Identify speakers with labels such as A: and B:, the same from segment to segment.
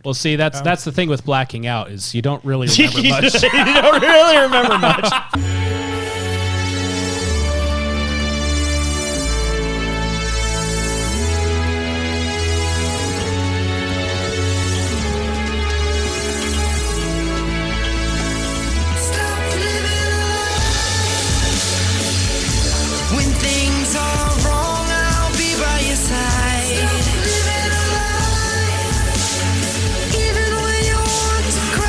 A: Well, see, that's the thing with blacking out is you don't really remember much.
B: You don't really remember much.
C: When things are wrong, I'll be by your side. Even when you want to cry.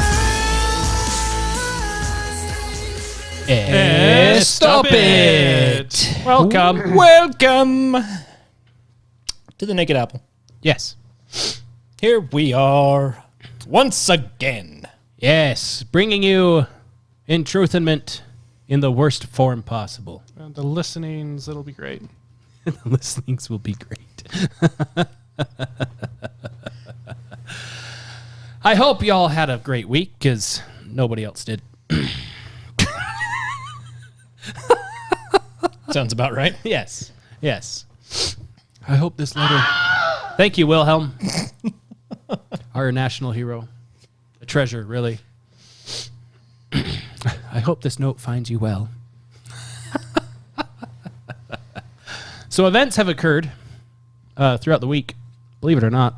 A: Stop it!
B: Welcome to the Naked Apple.
A: Yes.
B: Here we are once again.
A: Yes, bringing you intruthment in the worst form possible.
D: The listenings, it'll be great.
A: The listenings will be great. I hope y'all had a great week, because nobody else did.
B: Sounds about right.
A: Yes. I hope this letter... Thank you, Wilhelm. Our national hero. A treasure, really. I hope this note finds you well. So events have occurred throughout the week, believe it or not.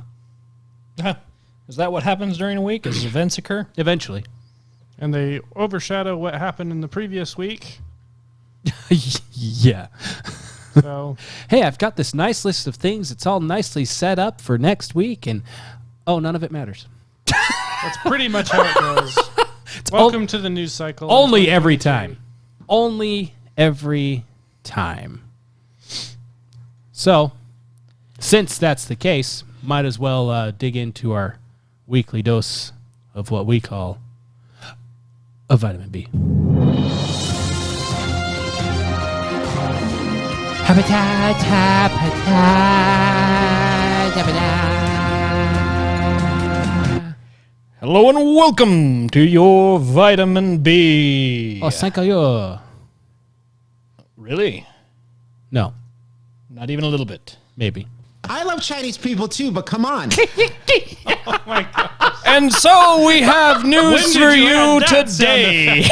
B: Is that what happens during a week? As events occur?
A: Eventually.
D: And they overshadow what happened in the previous week.
A: Yeah.
D: So,
A: Hey, I've got this nice list of things. It's all nicely set up for next week, and none of it matters.
D: that's pretty much how it goes. Welcome to the news cycle.
A: Only every time. Only every time. So, since that's the case, might as well dig into our weekly dose of what we call a vitamin B.
B: Hello and welcome to your vitamin B.
A: Oh, thank you.
B: Really?
A: No,
B: Not even a little bit.
A: maybe.
E: I love Chinese people too, but come on.
B: And so we have news for you today.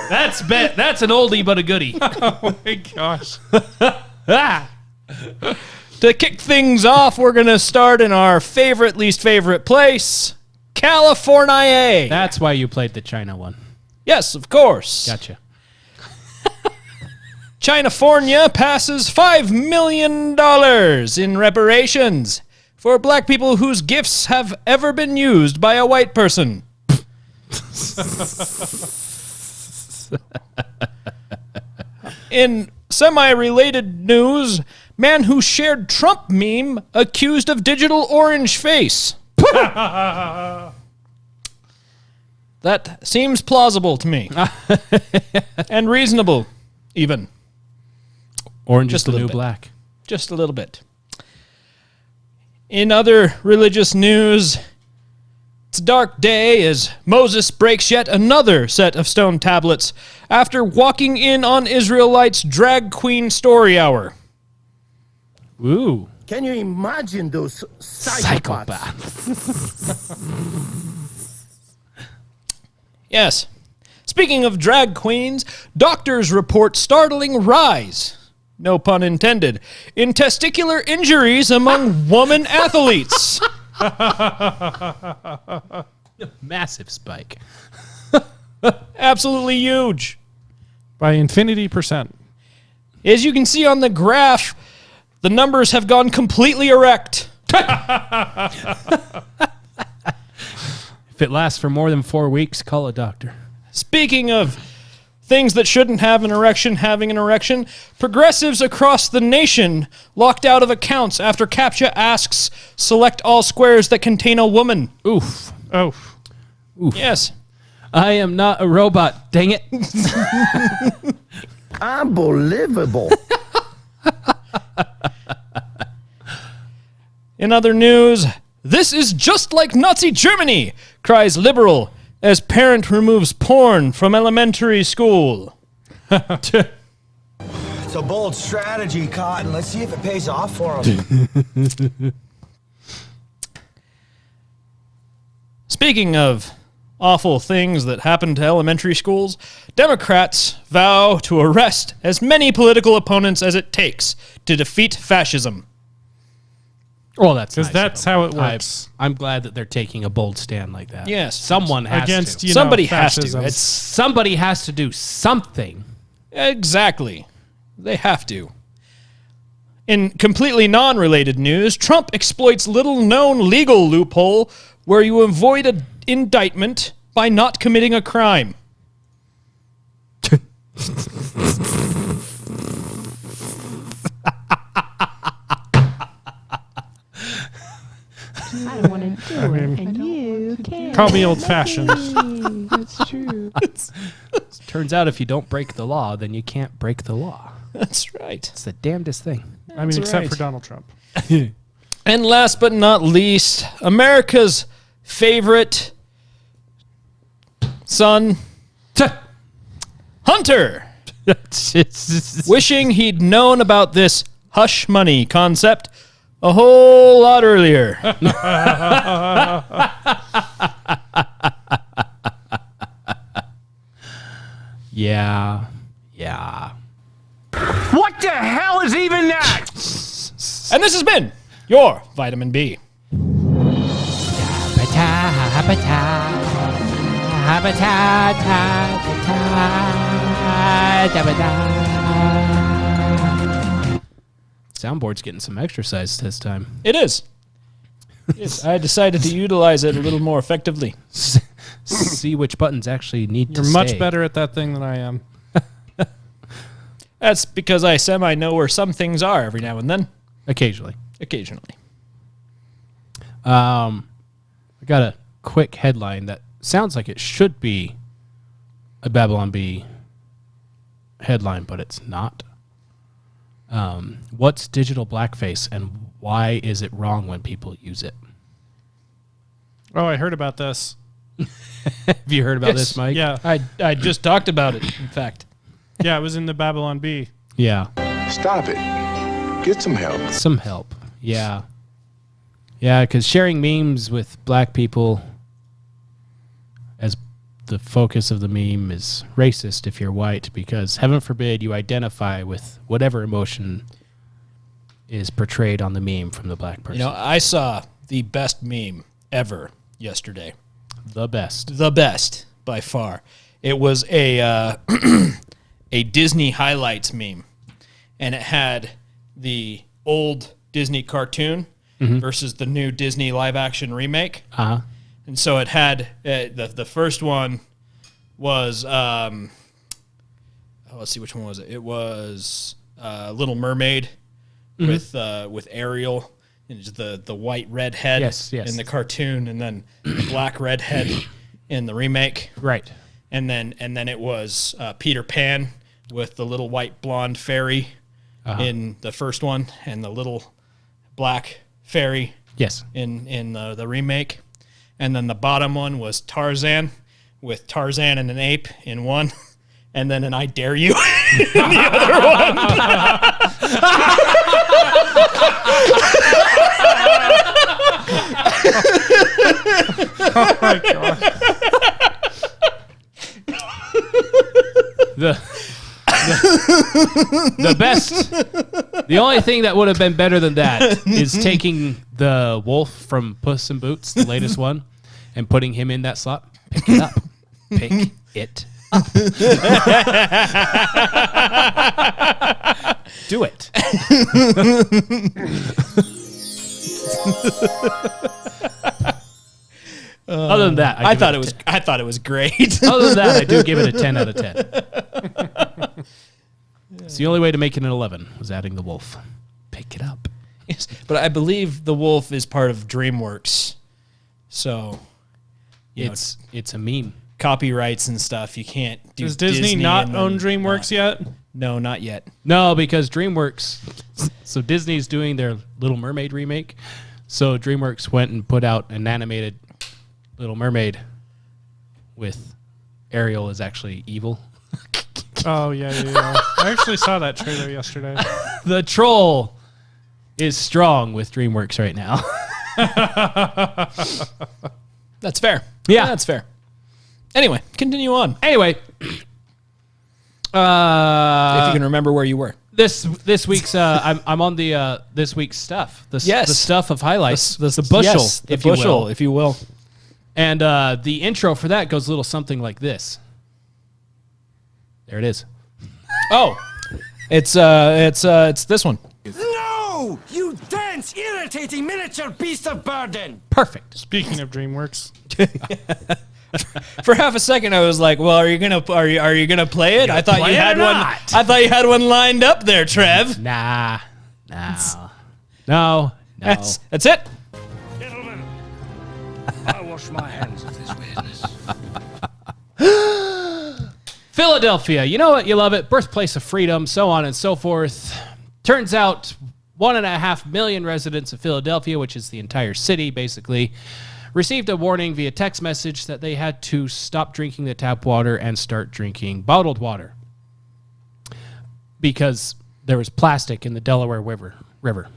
A: That's an oldie but a goodie.
D: Oh my gosh.
B: To kick things off, we're going to start in our favorite, least favorite place, California.
A: That's why you played the China one.
B: Yes, of course.
A: Gotcha.
B: California passes $5 million in reparations for black people whose gifts have ever been used by a white person. In semi-related news, man who shared Trump meme accused of digital orange face. That seems plausible to me. And reasonable, even.
A: Orange
B: Just
A: is
B: a
A: the new
B: little bit.
A: black.
B: Just a little bit. In other religious news, it's a dark day as Moses breaks yet another set of stone tablets after walking in on Israelites' drag queen story hour.
A: Ooh.
F: Can you imagine those psychopaths?
B: Yes. Speaking of drag queens, doctors report startling rise, no pun intended, in testicular injuries among woman athletes.
A: Massive spike.
B: Absolutely huge.
D: By infinity %.
B: As you can see on the graph, the numbers have gone completely erect.
A: If it lasts for more than 4 weeks, call a doctor.
B: Speaking of things that shouldn't have an erection having an erection, progressives across the nation locked out of accounts after CAPTCHA asks select all squares that contain a woman.
A: Oof.
D: Oh.
B: Yes.
A: I am not a robot, dang it.
F: Unbelievable.
B: In other news, this is just like Nazi Germany, cries liberal as parent removes porn from elementary school.
G: It's a bold strategy, Cotton. Let's see if it pays off for him.
B: Speaking of awful things that happen to elementary schools, Democrats vow to arrest as many political opponents as it takes to defeat fascism.
A: Well, that's
D: Because
A: nice
D: that's
A: of them.
D: how it works.
A: I'm glad that they're taking a bold stand like that.
B: Yes.
A: Someone has
D: Against,
A: to.
D: you
B: Somebody
D: know,
B: has to.
D: fascism.
A: Somebody has to do something.
B: Exactly. They have to. In completely non-related news, Trump exploits little-known legal loophole where you avoid an indictment by not committing a crime.
H: I don't want to do it, and you can.
D: Call me old-fashioned.
H: That's true.
A: Turns out if you don't break the law, then you can't break the law.
B: That's right.
A: It's the damnedest thing.
D: I mean, except
B: right.
D: for Donald Trump.
B: And last but not least, America's favorite son, Hunter, wishing he'd known about this hush money concept a whole lot earlier.
A: Yeah.
F: What the hell is even that?
B: And this has been your Vitamin B.
A: Soundboard's getting some exercise this time.
B: It is. Yes, I decided to utilize it a little more effectively.
A: See which buttons actually need
D: You're
A: to
D: much
A: stay.
D: better at that thing than I am.
B: That's because I know where some things are every now and then.
A: Occasionally.
B: Occasionally.
A: I got a quick headline that sounds like it should be a Babylon Bee headline, but it's not. What's digital blackface and why is it wrong when people use it?
D: Oh, I heard about this.
A: Have you heard about
B: Yes.
A: this, Mike?
D: Yeah.
B: I just talked about it, in fact.
D: Yeah, it was in the Babylon Bee.
A: Yeah.
I: Stop it. Get some help.
A: Some help. Yeah. Yeah, because sharing memes with black people as the focus of the meme is racist if you're white, because heaven forbid you identify with whatever emotion is portrayed on the meme from the black person.
B: You know, I saw the best meme ever yesterday.
A: The best.
B: The best, by far. It was a a Disney highlights meme, and it had the old Disney cartoon versus the new Disney live-action remake.
A: Uh-huh.
B: And so it had the first one was let's see, which one was it? It was Little Mermaid with Ariel and the white redhead
A: Yes.
B: in the cartoon, and then the black redhead in the remake.
A: Right.
B: And then it was Peter Pan with the little white blonde fairy in the first one, and the little black fairy
A: Yes.
B: in the remake. And then the bottom one was Tarzan with Tarzan and an ape in one, and then an I Dare You in the other one.
D: Oh my god.
A: The best. The only thing that would have been better than that is taking the wolf from Puss in Boots, the latest one, and putting him in that slot. Pick it up. Pick it up. Do it. Other than that,
B: I thought it was great.
A: Other than that, I do give it a 10 out of 10. It's the only way to make it an 11 was adding the wolf. Pick it up.
B: Yes, but I believe the wolf is part of DreamWorks, so
A: It's a meme.
B: copyrights and stuff. You can't do.
D: Does Disney not
B: and
D: own
B: then
D: DreamWorks
B: not.
D: yet?
B: No, not yet.
A: No, because DreamWorks. So Disney's doing their Little Mermaid remake. So DreamWorks went and put out an animated Little Mermaid with Ariel is actually evil.
D: Oh, yeah. I actually saw that trailer yesterday.
A: The troll is strong with DreamWorks right now.
B: That's fair.
A: Yeah.
B: That's fair. Anyway, continue on.
A: Anyway,
B: If you can remember where you were.
A: this week's I'm on the this week's stuff. The stuff of highlights. The bushel,
B: Yes, the bushel, if you will.
A: And the intro for that goes a little something like this. There it is.
B: Oh, it's this one.
C: No! You dense, irritating miniature beast of burden!
A: Perfect.
D: Speaking of DreamWorks,
B: For half a second, I was like, "Well, are you gonna play it?" I thought you
A: play it
B: had
A: or
B: one.
A: not?
B: I thought you had one lined up there, Trev.
A: Nah. No.
B: That's it.
F: Gentlemen, I wash my hands of this business.
A: Philadelphia, you know it, you love it, birthplace of freedom, so on and so forth. Turns out 1.5 million residents of Philadelphia, which is the entire city basically, received a warning via text message that they had to stop drinking the tap water and start drinking bottled water because there was plastic in the Delaware River.
B: Wiver.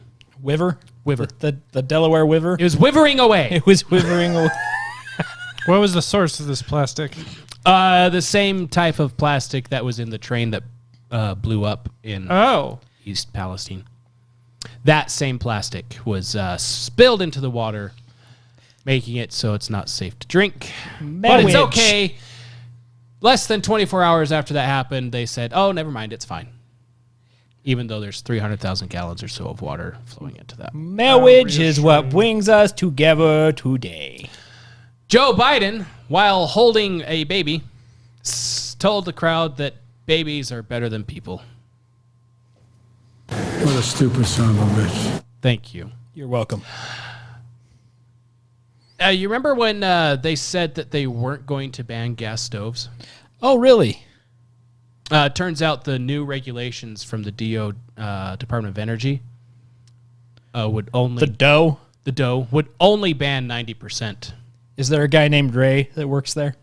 A: The
B: Delaware Wiver.
A: It was withering away.
B: It was withering away.
D: what was the source of this plastic?
A: The same type of plastic that was in the train that blew up in East Palestine. That same plastic was spilled into the water, making it so it's not safe to drink. But it's okay. Less than 24 hours after that happened, they said, oh, never mind, it's fine. Even though there's 300,000 gallons or so of water flowing into that.
B: Marriage is what brings us together today.
A: Joe Biden, while holding a baby, told the crowd that babies are better than people.
J: What a stupid son of a bitch.
A: Thank you.
B: You're welcome.
A: You remember when they said that they weren't going to ban gas stoves?
B: Oh, really?
A: Turns out the new regulations from the Department of Energy would only...
B: The
A: DOE would only ban 90%.
B: Is there a guy named Ray that works there?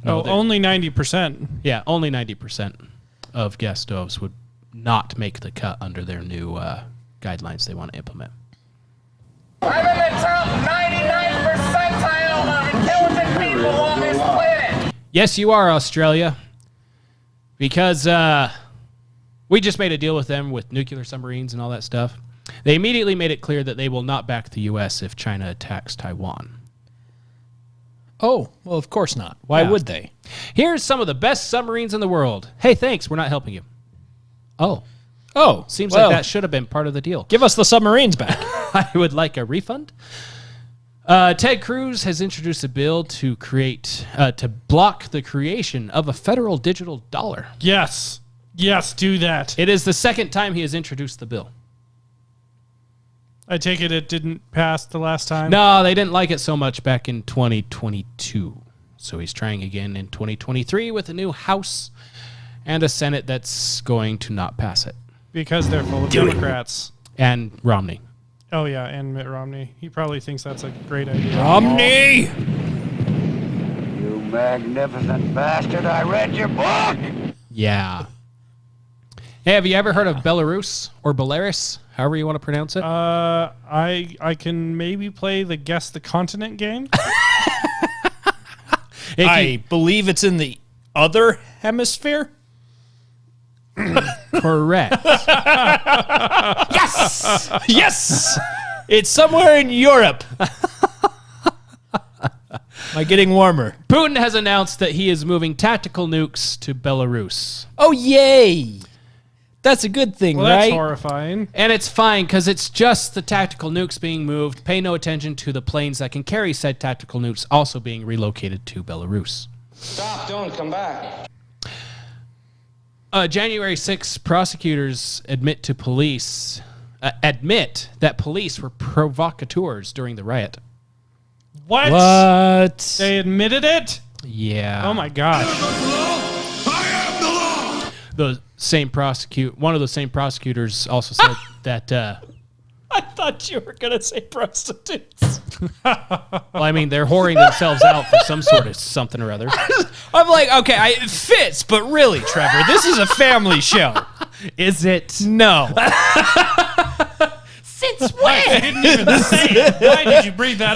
D: No, only 90%.
A: Yeah, only 90% of gas stoves would not make the cut under their new guidelines they want to implement.
F: I'm in the top 99th percentile of intelligent people on this planet!
A: Yes, you are, Australia. Because we just made a deal with them with nuclear submarines and all that stuff. They immediately made it clear that they will not back the U.S. if China attacks Taiwan.
B: Oh, well, of course not. Why would they?
A: Here's some of the best submarines in the world. Hey, thanks, we're not helping you. Oh, seems like that should have been part of the deal.
B: Give us the submarines back.
A: I would like a refund. Ted Cruz has introduced a bill to block the creation of a federal digital dollar.
D: Yes, do that.
A: It is the second time he has introduced the bill.
D: I take it didn't pass the last time?
A: No, they didn't like it so much back in 2022. So he's trying again in 2023 with a new House and a Senate that's going to not pass it.
D: Because they're full of Democrats.
A: And Romney.
D: Oh, yeah, and Mitt Romney. He probably thinks that's a great idea.
B: Romney!
F: You magnificent bastard, I read your book!
A: Yeah. Hey, have you ever heard of Belarus or Belarus? However you want to pronounce it?
D: I can maybe play the Guess the Continent game.
B: I believe it's in the other hemisphere.
A: Correct.
B: Yes! Yes! It's somewhere in Europe. Am I getting warmer?
A: Putin has announced that he is moving tactical nukes to Belarus.
B: Oh, yay! That's a good thing,
D: Well,
B: right?
D: that's horrifying.
A: And it's fine because it's just the tactical nukes being moved. Pay no attention to the planes that can carry said tactical nukes also being relocated to Belarus.
F: Stop, don't come back.
A: January 6th, prosecutors admit that police were provocateurs during the riot.
D: What? They admitted it?
A: Yeah.
D: Oh my gosh.
A: One of the same prosecutors also said that.
B: I thought you were going to say prostitutes.
A: Well, I mean, they're whoring themselves out for some sort of something or other.
B: I'm like, okay, it fits, but really, Trevor, this is a family show.
A: Is it?
B: No.
A: Since
B: Since when?
D: I didn't even say it. Why did you bring that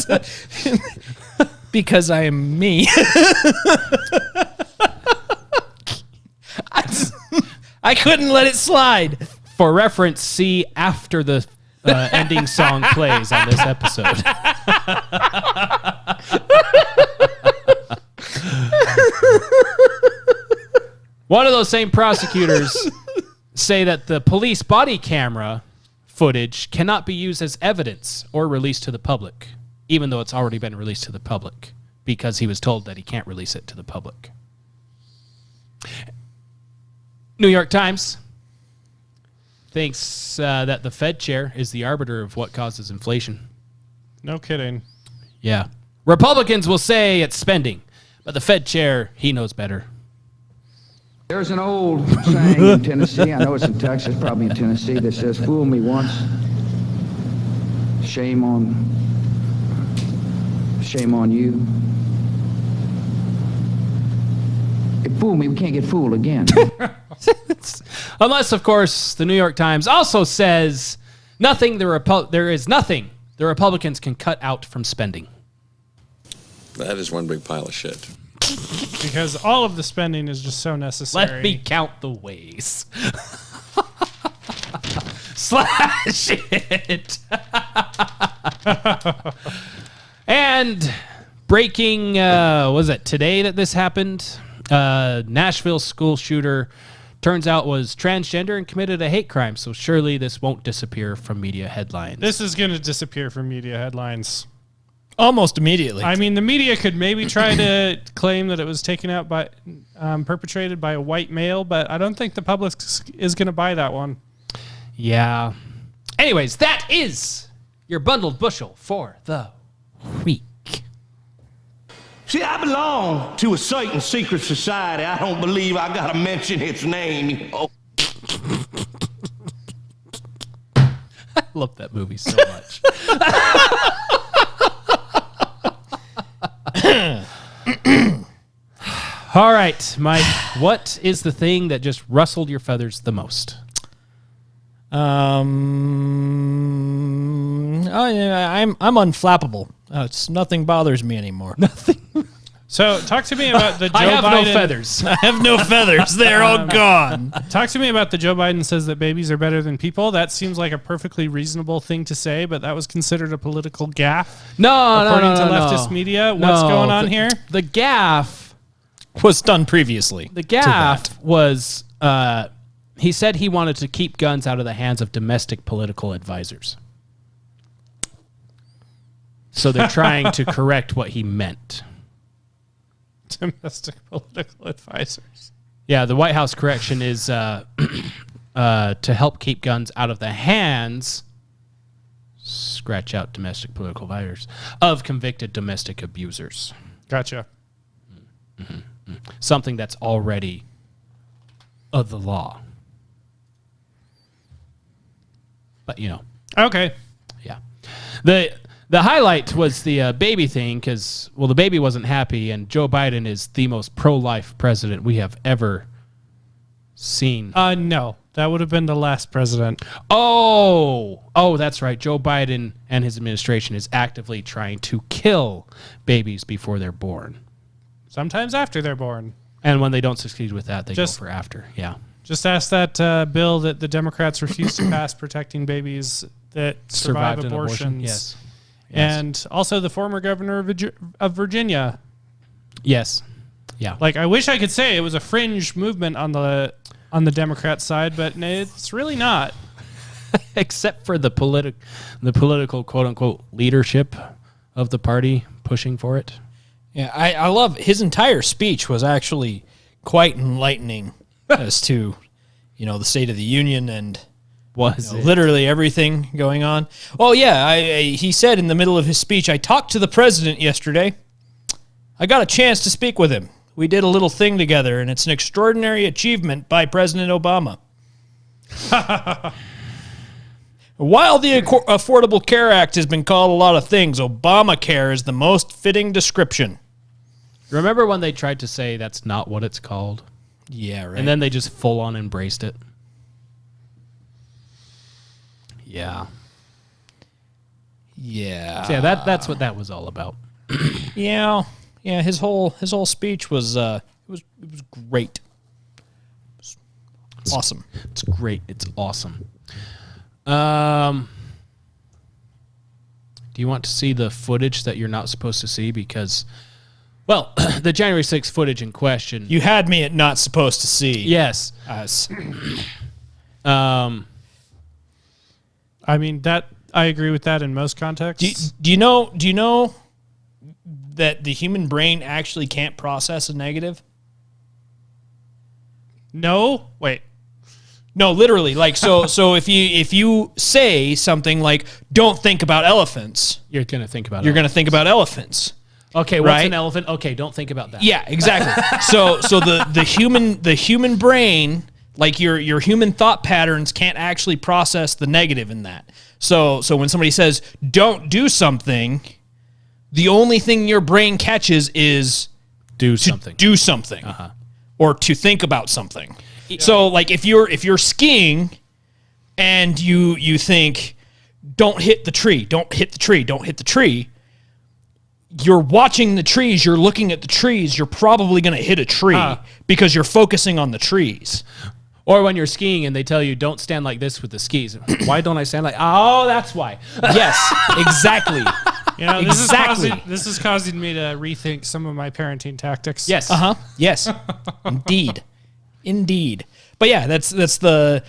D: up?
B: Because I am me. I couldn't let it slide.
A: For reference, see after the ending song plays on this episode. One of those same prosecutors say that the police body camera footage cannot be used as evidence or released to the public, even though it's already been released to the public, because he was told that he can't release it to the public. New York Times thinks that the Fed chair is the arbiter of what causes inflation.
D: No kidding.
A: Yeah. Republicans will say it's spending, but the Fed chair, he knows better.
K: There's an old saying in Tennessee, I know it's in Texas, probably in Tennessee, that says, fool me once, shame on you. If fool me, we can't get fooled again.
A: Unless, of course, the New York Times also says there is nothing the Republicans can cut out from spending.
L: That is one big pile of shit.
D: Because all of the spending is just so necessary.
A: Let me count the ways. Slash it. And breaking, was it today that this happened? Nashville school shooter turns out was transgender and committed a hate crime. So surely this won't disappear from media headlines.
D: This is going to disappear from media headlines.
B: Almost immediately.
D: I mean, the media could maybe try to claim that it was taken out by, perpetrated by a white male, but I don't think the public is going to buy that one.
A: Yeah. Anyways, that is your bundled bushel for the week.
C: See, I belong to a certain secret society. I don't believe I gotta mention its name, you know.
A: I love that movie so much. All right, Mike, what is the thing that just rustled your feathers the most?
B: I'm unflappable. It's nothing bothers me anymore.
A: Nothing.
D: So talk to me about the Joe
A: I have
D: Biden.
A: no feathers.
B: I have no feathers. They're all gone.
D: Talk to me about the Joe Biden says that babies are better than people. That seems like a perfectly reasonable thing to say, but that was considered a political gaffe. According to leftist media. What's going on here?
A: The gaffe
B: was done previously.
A: The gaffe was he said he wanted to keep guns out of the hands of domestic political advisors. So they're trying to correct what he meant.
D: Domestic political advisors.
A: Yeah, the White House correction is to help keep guns out of the hands, scratch out domestic political advisors, of convicted domestic abusers.
D: Gotcha.
A: Mm-hmm. Something that's already of the law. But, you know.
D: Okay.
A: Yeah. The highlight was the baby thing because, well, the baby wasn't happy, and Joe Biden is the most pro-life president we have ever seen.
D: No, that would have been the last president.
A: Oh, that's right. Joe Biden and his administration is actively trying to kill babies before they're born.
D: Sometimes after they're born.
A: And when they don't succeed with that, they go for after. Yeah.
D: Just ask that bill that the Democrats refused to pass protecting babies that survive abortions.
A: Yes.
D: And also the former governor of Virginia.
A: Yes. Yeah.
D: Like, I wish I could say it was a fringe movement on the Democrat side, but it's really not.
A: Except for the political quote unquote leadership of the party pushing for it.
B: Yeah, I love his entire speech was actually quite enlightening as to, the State of the Union and literally everything going on. Oh, yeah, he said in the middle of his speech, I talked to the president yesterday. I got a chance to speak with him. We did a little thing together, and it's an extraordinary achievement by President Obama. While the Affordable Care Act has been called a lot of things, Obamacare is the most fitting description.
A: Remember when they tried to say that's not what it's called?
B: Yeah, right.
A: And then they just full on embraced it. Yeah.
B: Yeah.
A: So yeah, that's what that was all about.
B: Yeah. His whole speech was it was great. It was awesome.
A: It's great. It's awesome. Do you want to see the footage that you're not supposed to see? Because, well, the January 6th footage in question.
B: You had me at not supposed to see.
A: Yes.
D: I mean, that I agree with that in most contexts.
B: Do you know that the human brain actually can't process a negative?
D: No? Wait.
B: No, literally. Like so if you say something like "Don't think about elephants,"
A: you're gonna think about
B: elephants.
A: Okay, what's an elephant? Okay, don't think about that.
B: Yeah, exactly. so the human brain, like your human thought patterns, can't actually process the negative in that. So when somebody says "Don't do something," the only thing your brain catches is
A: do something,
B: or to think about something. So like if you're skiing and you think don't hit the tree, don't hit the tree, don't hit the tree, you're watching the trees, you're looking at the trees, you're probably going to hit a tree because you're focusing on the trees.
A: Or when you're skiing and they tell you don't stand like this with the skis. Why don't I stand like? Oh, that's why.
B: Yes, exactly.
D: You know, this is causing me to rethink some of my parenting tactics.
B: Yes. Yes. Indeed. But yeah, that's the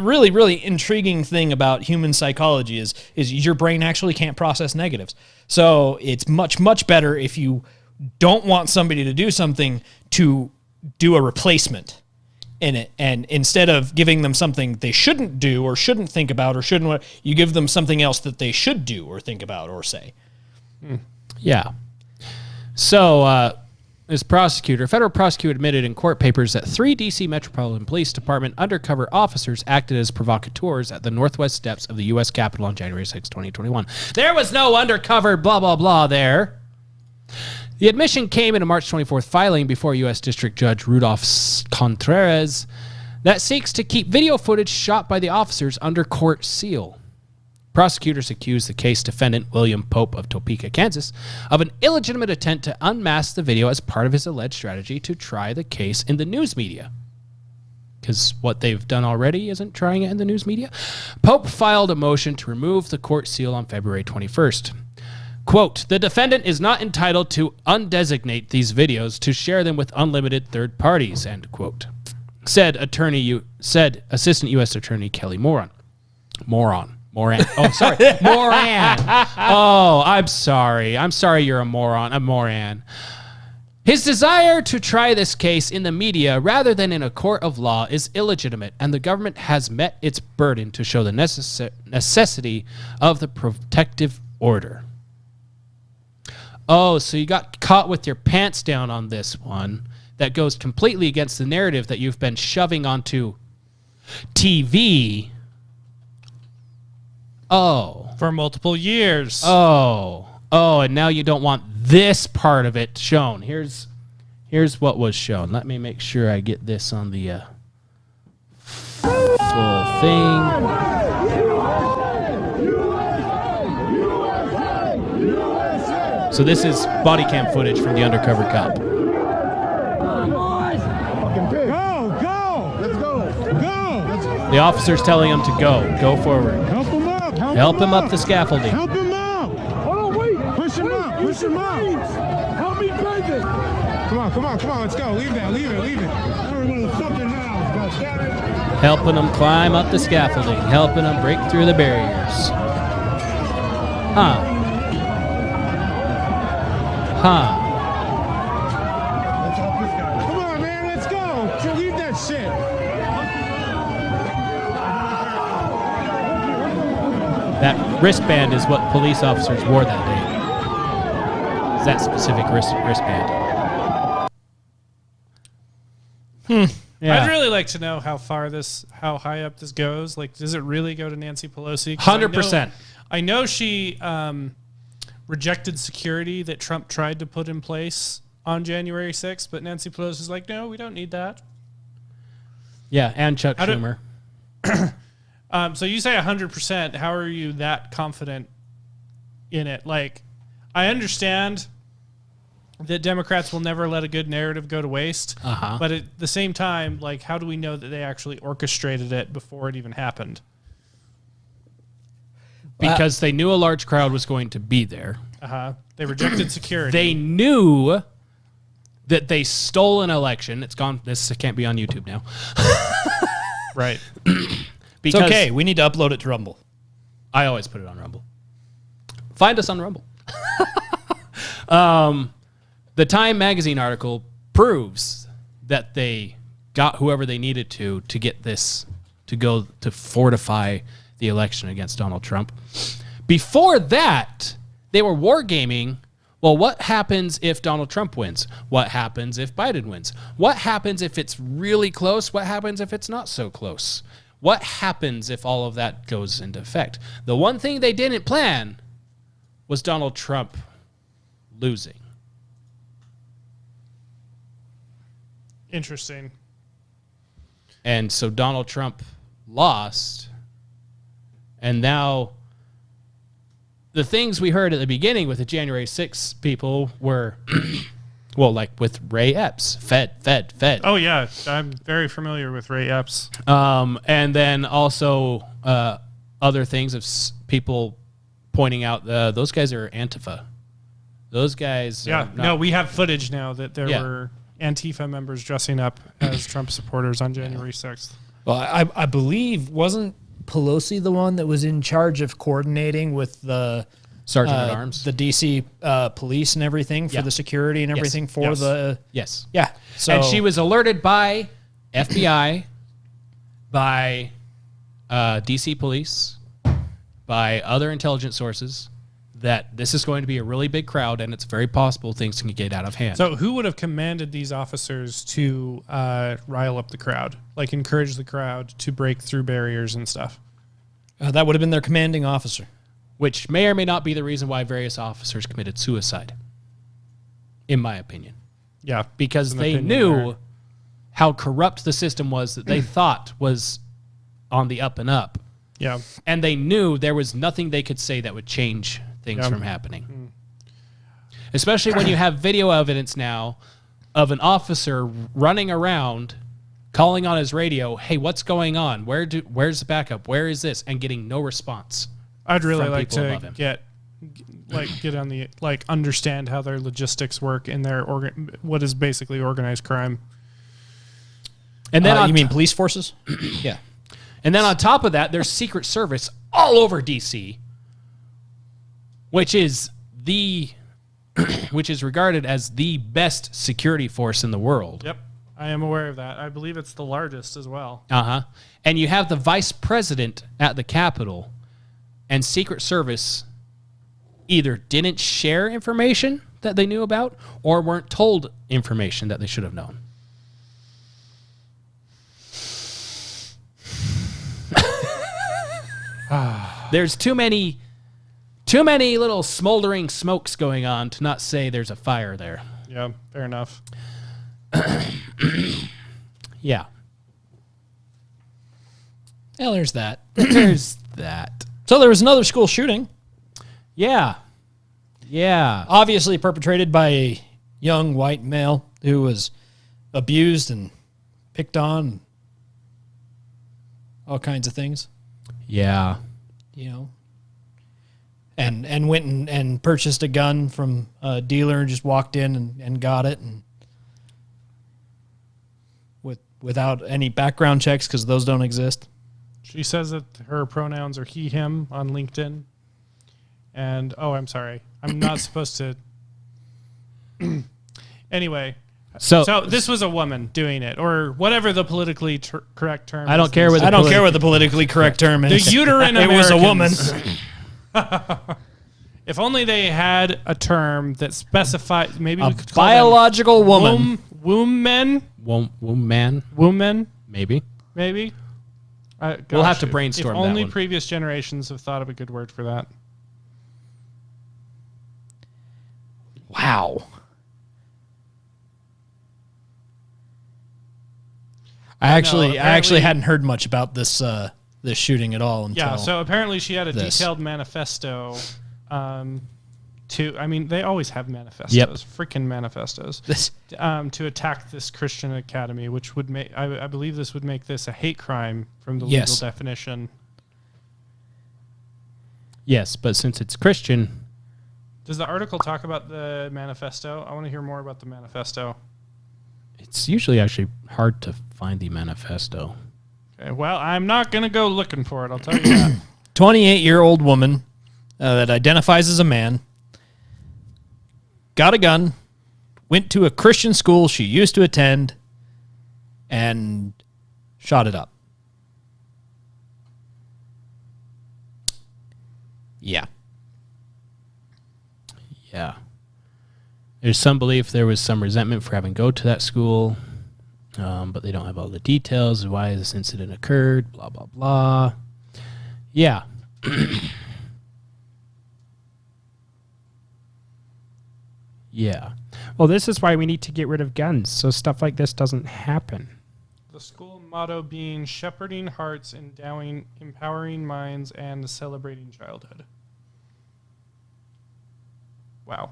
B: really, really intriguing thing about human psychology is your brain actually can't process negatives. So it's much, much better if you don't want somebody to do something to do a replacement in it. And instead of giving them something they shouldn't do or shouldn't think about or shouldn't, you give them something else that they should do or think about or say.
A: Yeah. So, this federal prosecutor admitted in court papers that 3 D.C. Metropolitan Police Department undercover officers acted as provocateurs at the northwest steps of the U.S. Capitol on January 6, 2021. There was no undercover blah, blah, blah there. The admission came in a March 24th filing before U.S. District Judge Rudolph Contreras that seeks to keep video footage shot by the officers under court seal. Prosecutors accused the case defendant, William Pope of Topeka, Kansas, of an illegitimate attempt to unmask the video as part of his alleged strategy to try the case in the news media. Because what they've done already isn't trying it in the news media. Pope filed a motion to remove the court seal on February 21st. Quote, the defendant is not entitled to undesignate these videos to share them with unlimited third parties, end quote. Said Assistant U.S. Attorney Kelly Moran. Oh, sorry. Moran. Oh, I'm sorry. I'm sorry you're a moron. A Moran. His desire to try this case in the media rather than in a court of law is illegitimate, and the government has met its burden to show the necessity of the protective order. Oh, so you got caught with your pants down on this one. That goes completely against the narrative that you've been shoving onto TV. Oh.
D: For multiple years.
A: Oh, and now you don't want this part of it shown. Here's what was shown. Let me make sure I get this on the full thing. So this is body cam footage from the undercover cop. The officer's telling him to go forward. Help him up the scaffolding.
F: Help him out. Hold on, wait. Push him out. Help me break it. Come on. Let's go. Leave it. Everyone, something now.
A: Helping him climb up the scaffolding. Helping him break through the barriers. Huh.
F: Let's help this guy. Come on, man. Let's go. Leave that shit.
A: That wristband is what police officers wore that day. Is that specific wristband. Yeah.
D: I'd really like to know how high up this goes. Like, does it really go to Nancy Pelosi?
A: 100%.
D: I know she rejected security that Trump tried to put in place on January 6th, but Nancy Pelosi's like, no, we don't need that.
A: Yeah, and Chuck Schumer.
D: So you say 100%. How are you that confident in it? Like, I understand that Democrats will never let a good narrative go to waste. But at the same time, like, how do we know that they actually orchestrated it before it even happened?
A: Because they knew a large crowd was going to be there.
D: They rejected security.
A: They knew that they stole an election. It's gone. This can't be on YouTube now.
D: Right.
B: It's okay. We need to upload it to Rumble.
A: I always put it on Rumble. Find us on Rumble. The Time magazine article proves that they got whoever they needed to get this to go to fortify the election against Donald Trump. Before that, they were wargaming. Well, what happens if Donald Trump wins? What happens if Biden wins? What happens if it's really close? What happens if it's not so close? What happens if all of that goes into effect? The one thing they didn't plan was Donald Trump losing.
D: Interesting.
A: And so Donald Trump lost. And now the things we heard at the beginning with the January 6th people were, well, like with Ray Epps, Fed.
D: Oh, yeah. I'm very familiar with Ray Epps.
A: And then also other things of people pointing out those guys are Antifa. Those guys.
D: No, we have footage now that there were Antifa members dressing up as Trump supporters on January 6th.
B: Well, I believe, wasn't Pelosi the one that was in charge of coordinating with the
A: Sergeant at Arms,
B: the DC police and everything for the security and everything for the...
A: Yes.
B: Yeah. So,
A: and she was alerted by FBI, by DC police, by other intelligence sources that this is going to be a really big crowd and it's very possible things can get out of hand.
D: So who would have commanded these officers to rile up the crowd, like encourage the crowd to break through barriers and stuff?
B: That would have been their commanding officer.
A: Which may or may not be the reason why various officers committed suicide, in my opinion.
D: Yeah.
A: Because they knew how corrupt the system was that they thought was on the up and up.
D: Yeah.
A: And they knew there was nothing they could say that would change things from happening. Especially when you have video evidence now of an officer running around calling on his radio, hey, what's going on? Where's the backup? Where is this? And getting no response.
D: I'd really like to get on the, like, understand how their logistics work in their what is basically organized crime.
A: And then
B: you mean police forces?
A: Yeah. And then on top of that, there's Secret Service all over DC, which is regarded as the best security force in the world.
D: Yep. I am aware of that. I believe it's the largest as well.
A: And you have the vice president at the Capitol, and Secret Service either didn't share information that they knew about or weren't told information that they should have known. There's too many little smoldering smokes going on to not say there's a fire there.
D: Yeah, fair enough.
A: Yeah.
B: Well, there's that.
A: There's that.
B: So there was another school shooting.
A: Yeah. Yeah.
B: Obviously perpetrated by a young white male who was abused and picked on. All kinds of things.
A: Yeah.
B: You know. And went and purchased a gun from a dealer and just walked in and got it, and without any background checks, because those don't exist.
D: She says that her pronouns are he, him on LinkedIn. And, I'm sorry. I'm not supposed to. Anyway. So this was a woman doing it, or whatever the politically correct term
A: I don't care what
B: the politically correct term is.
D: The uterine
B: It was a woman.
D: If only they had a term that specified, maybe we could call
B: biological woman.
D: Womb men?
A: Womb man?
D: Womb men?
A: Maybe.
D: Maybe.
A: We'll have to brainstorm
D: if only
A: that one.
D: Previous generations have thought of a good word for that.
B: Wow. I actually hadn't heard much about this this shooting at all until
D: Yeah, so apparently she had a
B: this.
D: detailed manifesto. They always have manifestos,
A: Yep.
D: freaking manifestos, to attack this Christian academy, which would make, I believe this would make this a hate crime from the legal definition.
A: Yes, but since it's Christian,
D: Does the article talk about the manifesto? I want to hear more about the manifesto.
A: it's usually actually hard to find the manifesto.
D: Okay, well, I'm not going to go looking for it, I'll tell you that.
B: 28-year-old woman that identifies as a man, got a gun, went to a Christian school she used to attend, and shot it up. Yeah.
A: Yeah. There's some belief there was some resentment for having go to that school, but they don't have all the details of why this incident occurred, blah, blah, blah. Yeah. Yeah. Well, this is why we need to get rid of guns, so stuff like this doesn't happen.
D: The school motto being shepherding hearts, endowing, empowering minds, and celebrating childhood. Wow.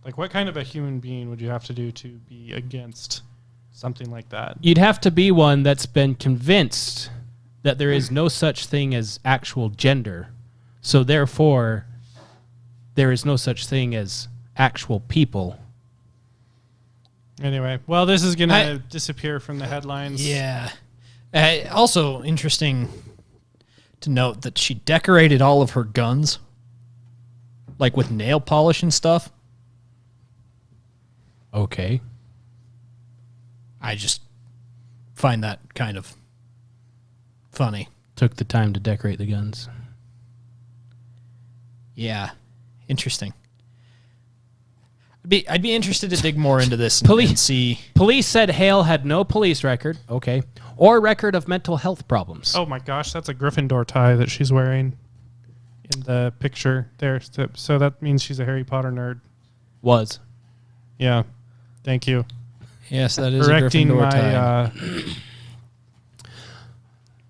D: Like, what kind of a human being would you have to do to be against something like that?
A: You'd have to be one that's been convinced that there is no such thing as actual gender, so therefore there is no such thing as actual people.
D: Anyway, well, this is going to disappear from the headlines.
B: Yeah. Also interesting to note that she decorated all of her guns, like with nail polish and stuff.
A: Okay.
B: I just find that kind of funny.
A: Took the time to decorate the guns.
B: Yeah. Interesting. I'd be interested to dig more into this and see.
A: Police said Hale had no police record, okay, or record of mental health problems.
D: Oh my gosh, that's a Gryffindor tie that she's wearing in the picture there. So that means she's a Harry Potter nerd.
A: Was.
D: Yeah. Thank you.
B: Yes, that is
D: correcting
B: a Gryffindor
D: my
B: tie.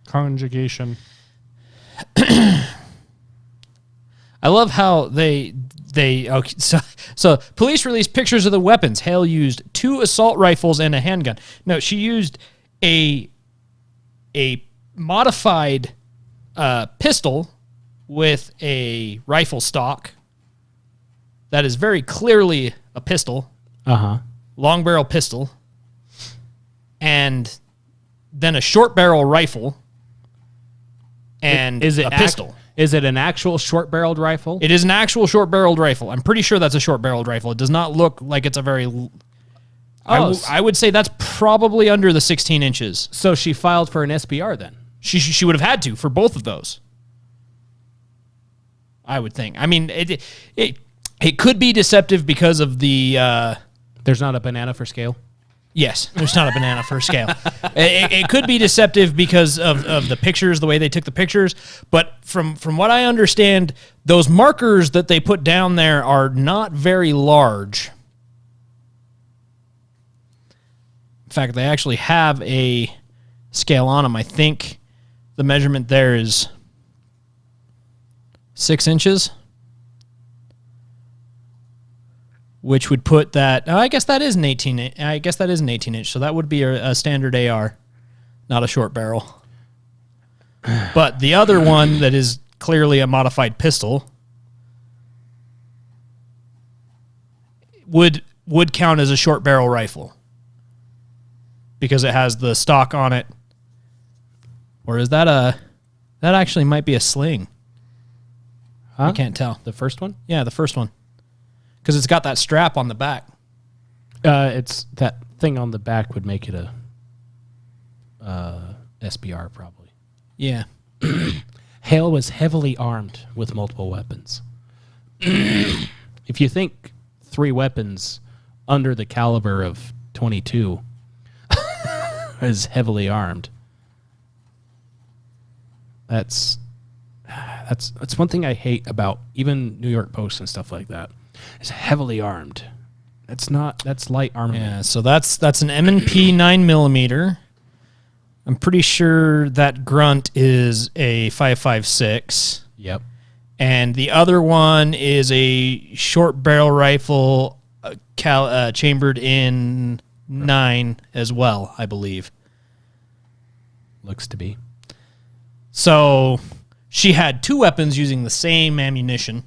D: Conjugation.
B: I love how they okay, so police released pictures of the weapons. Hale used 2 assault rifles and a handgun. No, she used a modified pistol with a rifle stock that is very clearly a pistol.
A: Uh-huh.
B: Long barrel pistol. And then a short barrel rifle and a pistol.
A: Is it an actual short-barreled rifle?
B: It is an actual short-barreled rifle. I'm pretty sure that's a short-barreled rifle. It does not look like it's a very... I would say that's probably under the 16 inches.
A: So she filed for an SBR then?
B: She would have had to for both of those. I would think. I mean, it could be deceptive because of the...
A: There's not a banana for scale?
B: Yes, there's not a banana for scale. It could be deceptive because of the pictures, the way they took the pictures. But from what I understand, those markers that they put down there are not very large. In fact, they actually have a scale on them. I think the measurement there is 6 inches. Which would put that... I guess that is an 18. I guess that is an 18-inch. So that would be a standard AR, not a short barrel. But the other one that is clearly a modified pistol would count as a short barrel rifle because it has the stock on it. Or is that that actually might be a sling?
A: Huh?
B: I can't tell.
A: The first one?
B: Yeah, the first one. Because it's got that strap on the back.
A: It's that thing on the back would make it a SBR probably.
B: Yeah.
A: Hale was heavily armed with multiple weapons. If you think 3 weapons under the caliber of 22 is heavily armed, that's one thing I hate about even New York Post and stuff like that. It's heavily armed. That's light armament.
B: Yeah, so that's an M&P 9mm. I'm pretty sure that grunt is a 5.56.
A: Yep.
B: And the other one is a short barrel rifle chambered in 9 as well, I believe.
A: Looks to be.
B: So she had 2 weapons using the same ammunition,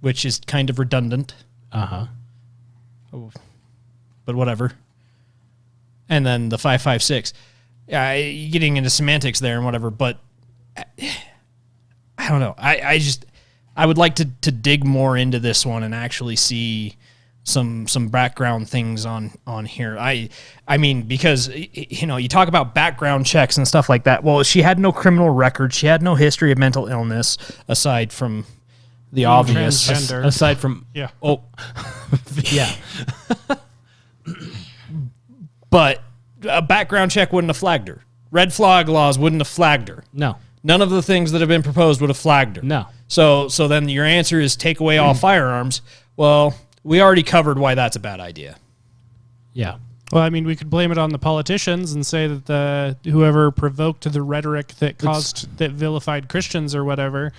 B: which is kind of redundant.
A: Uh-huh.
B: Oh, but whatever. And then the 5.56. Getting into semantics there and whatever, but I don't know. I would like to dig more into this one and actually see some background things on here. I mean, because, you know, you talk about background checks and stuff like that. Well, she had no criminal record. She had no history of mental illness aside from the obvious.
D: Transgender.
A: Aside from...
D: Yeah.
A: Oh. Yeah.
B: But a background check wouldn't have flagged her. Red flag laws wouldn't have flagged her.
A: No.
B: None of the things that have been proposed would have flagged her.
A: No.
B: So then your answer is take away all firearms. Well, we already covered why that's a bad idea.
A: Yeah.
D: Well, I mean, we could blame it on the politicians and say that whoever provoked the rhetoric that that vilified Christians or whatever.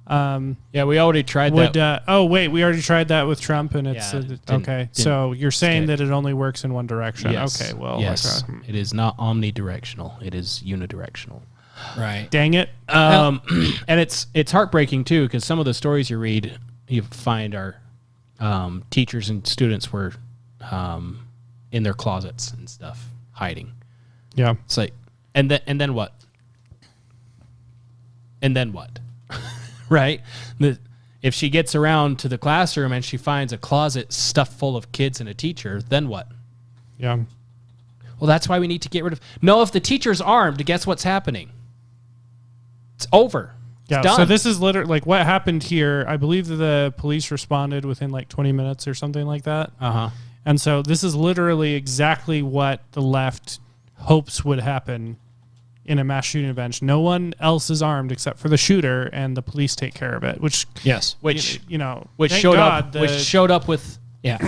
A: Yeah, we already tried that.
D: We already tried that with Trump, and it's okay. So you're saying
A: stick.
D: that it only works in one direction.
A: Yes.
D: Okay, well,
A: yes, it is not omnidirectional. It is unidirectional.
B: Right.
D: Dang it.
A: And it's heartbreaking too, because some of the stories you find are teachers and students were in their closets and stuff, hiding.
D: Yeah.
A: It's like, and then what? And then what? Right? If she gets around to the classroom and she finds a closet stuffed full of kids and a teacher, then what?
D: Yeah.
A: Well, that's why we need to get rid of... No, if the teacher's armed, guess what's happening? It's over.
D: Yeah,
A: It's done.
D: so this is literally... Like, what happened here, I believe that the police responded within, 20 minutes or something like that.
A: Uh-huh.
D: And so this is literally exactly what the left hopes would happen in a mass shooting event. No one else is armed except for the shooter, and the police take care of it. Which
A: showed up with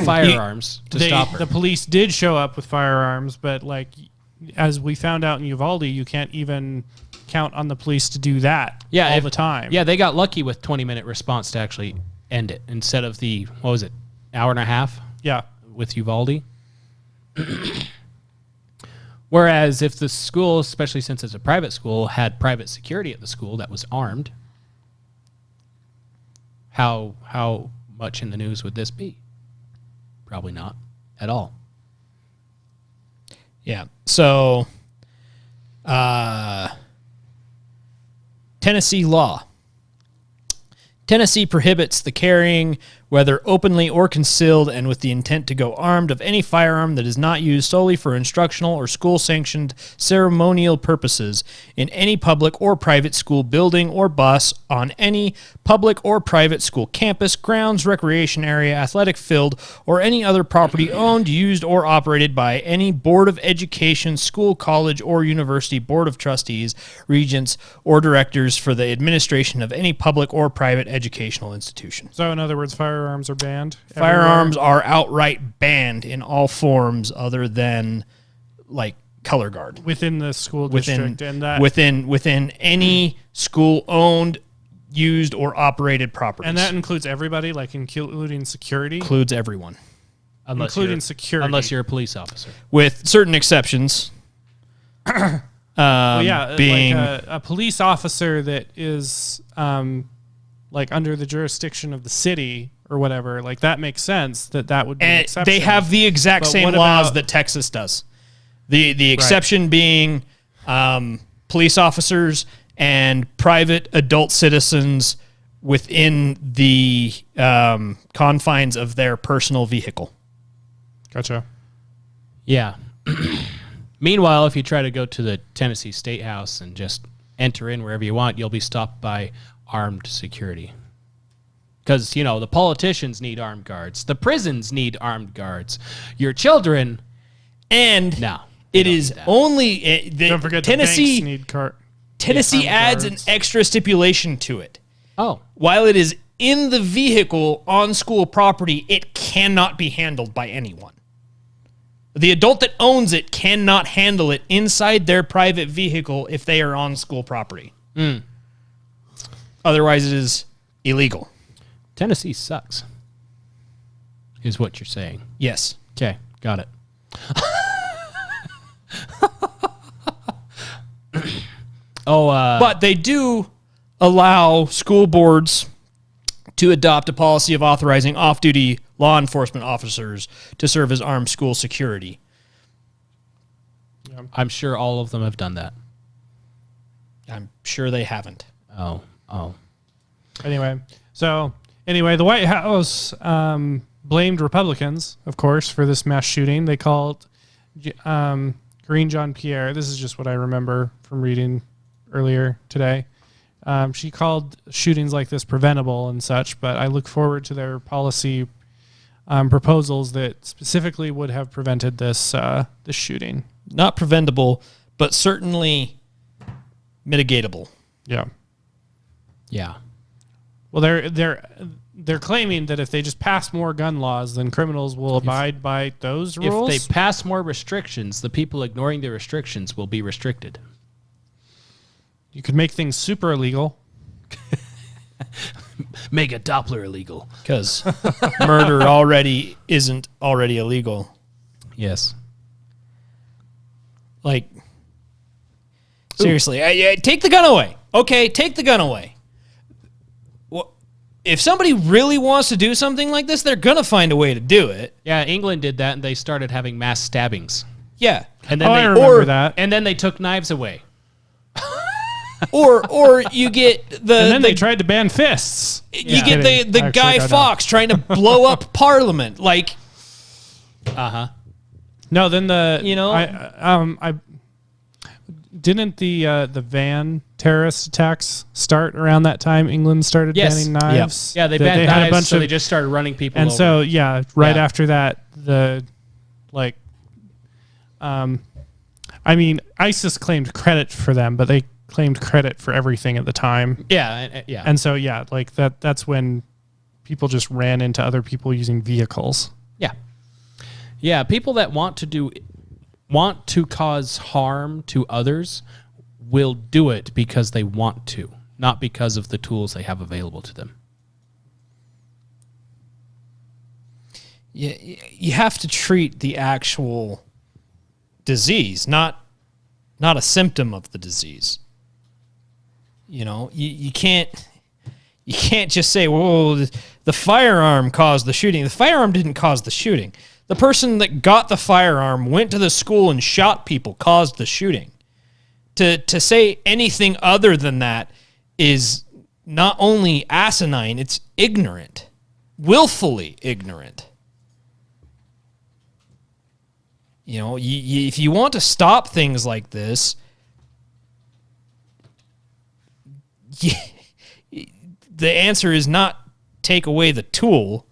A: firearms to stop her.
D: The police did show up with firearms, but as we found out in Uvalde, you can't even count on the police to do that all the time.
A: Yeah, they got lucky with 20-minute response to actually end it instead of the, what was it, hour and a half?
D: Yeah.
A: With Uvalde. Whereas if the school, especially since it's a private school, had private security at the school that was armed, how much in the news would this be? Probably not at all.
B: Yeah. So, Tennessee law. Tennessee prohibits the carrying, whether openly or concealed and with the intent to go armed, of any firearm that is not used solely for instructional or school-sanctioned ceremonial purposes in any public or private school building or bus, on any public or private school campus, grounds, recreation area, athletic field, or any other property owned, used, or operated by any Board of Education, school, college, or university board of trustees, regents, or directors for the administration of any public or private educational institution.
D: So in other words, firearms are banned?
B: Firearms are outright banned in all forms other than color guard.
D: Within the school district. And that
B: within any school-owned, used, or operated properties.
D: And that includes everybody, including security?
B: Includes everyone.
D: Including security.
A: Unless you're a police officer.
B: With certain exceptions.
D: Being a police officer that is under the jurisdiction of the city or whatever, that makes sense that would be an exception.
B: They have the exact same laws that Texas does. The exception being police officers and private adult citizens within the confines of their personal vehicle.
D: Gotcha.
A: Yeah. Meanwhile, if you try to go to the Tennessee State House and just enter in wherever you want, you'll be stopped by armed security. Because, the politicians need armed guards. The prisons need armed guards. Your children...
B: And
A: no,
B: it is only...
D: Don't forget
B: Tennessee,
D: the banks need
B: Tennessee adds an extra stipulation to it.
A: Oh.
B: While it is in the vehicle on school property, it cannot be handled by anyone. The adult that owns it cannot handle it inside their private vehicle if they are on school property. Otherwise, it is illegal.
A: Tennessee sucks, is what you're saying.
B: Yes.
A: Okay, got it.
B: But they do allow school boards to adopt a policy of authorizing off-duty law enforcement officers to serve as armed school security.
A: I'm sure all of them have done that.
B: I'm sure they haven't.
A: Oh.
D: Anyway, the White House blamed Republicans, of course, for this mass shooting. They called Karine Jean-Pierre. This is just what I remember from reading earlier today. She called shootings like this preventable and such, but I look forward to their policy proposals that specifically would have prevented this shooting.
B: Not preventable, but certainly mitigatable.
D: Yeah.
A: Yeah.
D: Well, they're claiming that if they just pass more gun laws, then criminals will abide by those rules.
A: If they pass more restrictions, the people ignoring the restrictions will be restricted.
D: You could make things super illegal.
A: Make a Doppler illegal.
B: Because murder already isn't already illegal.
A: Yes.
B: Like, seriously, take the gun away. Okay, take the gun away. Well, if somebody really wants to do something like this, they're going to find a way to do it.
A: Yeah, England did that, and they started having mass stabbings.
B: Yeah.
A: And then
D: I remember that.
A: And then they took knives away.
B: Or you get the...
D: And then they tried to ban fists.
B: You get the Guy Fawkes trying to blow up Parliament. Like...
A: Uh-huh.
D: No, then the...
B: You know?
D: I didn't the van terrorist attacks start around that time? England started banning knives.
A: Yeah, they banned knives, so they just started running people over.
D: And so, after that, ISIS claimed credit for them, but they claimed credit for everything at the time.
A: Yeah.
D: And so, that's when people just ran into other people using vehicles.
A: Yeah. Yeah, people that want to cause harm to others will do it because they want to, not because of the tools they have available to them.
B: Yeah, you have to treat the actual disease, not a symptom of the disease. You know, you can't just say, "Whoa, the firearm caused the shooting." The firearm didn't cause the shooting. The person that got the firearm, went to the school and shot people, caused the shooting. To say anything other than that is not only asinine, it's ignorant, willfully ignorant. You know, if you want to stop things like this, the answer is not take away the tool.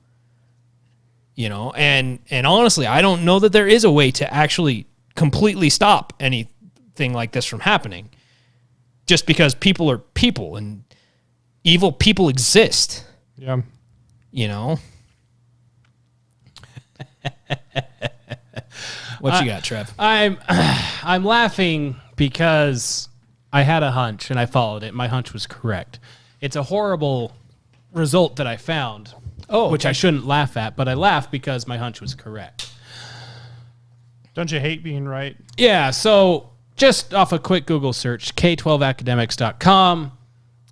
B: You know, and honestly, I don't know that there is a way to actually completely stop anything like this from happening. Just because people are people and evil people exist.
D: Yeah.
B: You know? What you got, Trev?
A: I'm laughing because I had a hunch and I followed it. My hunch was correct. It's a horrible result that I found. Which I shouldn't laugh at, but I laugh because my hunch was correct.
D: Don't you hate being right?
A: Yeah, so just off a quick Google search, k12academics.com,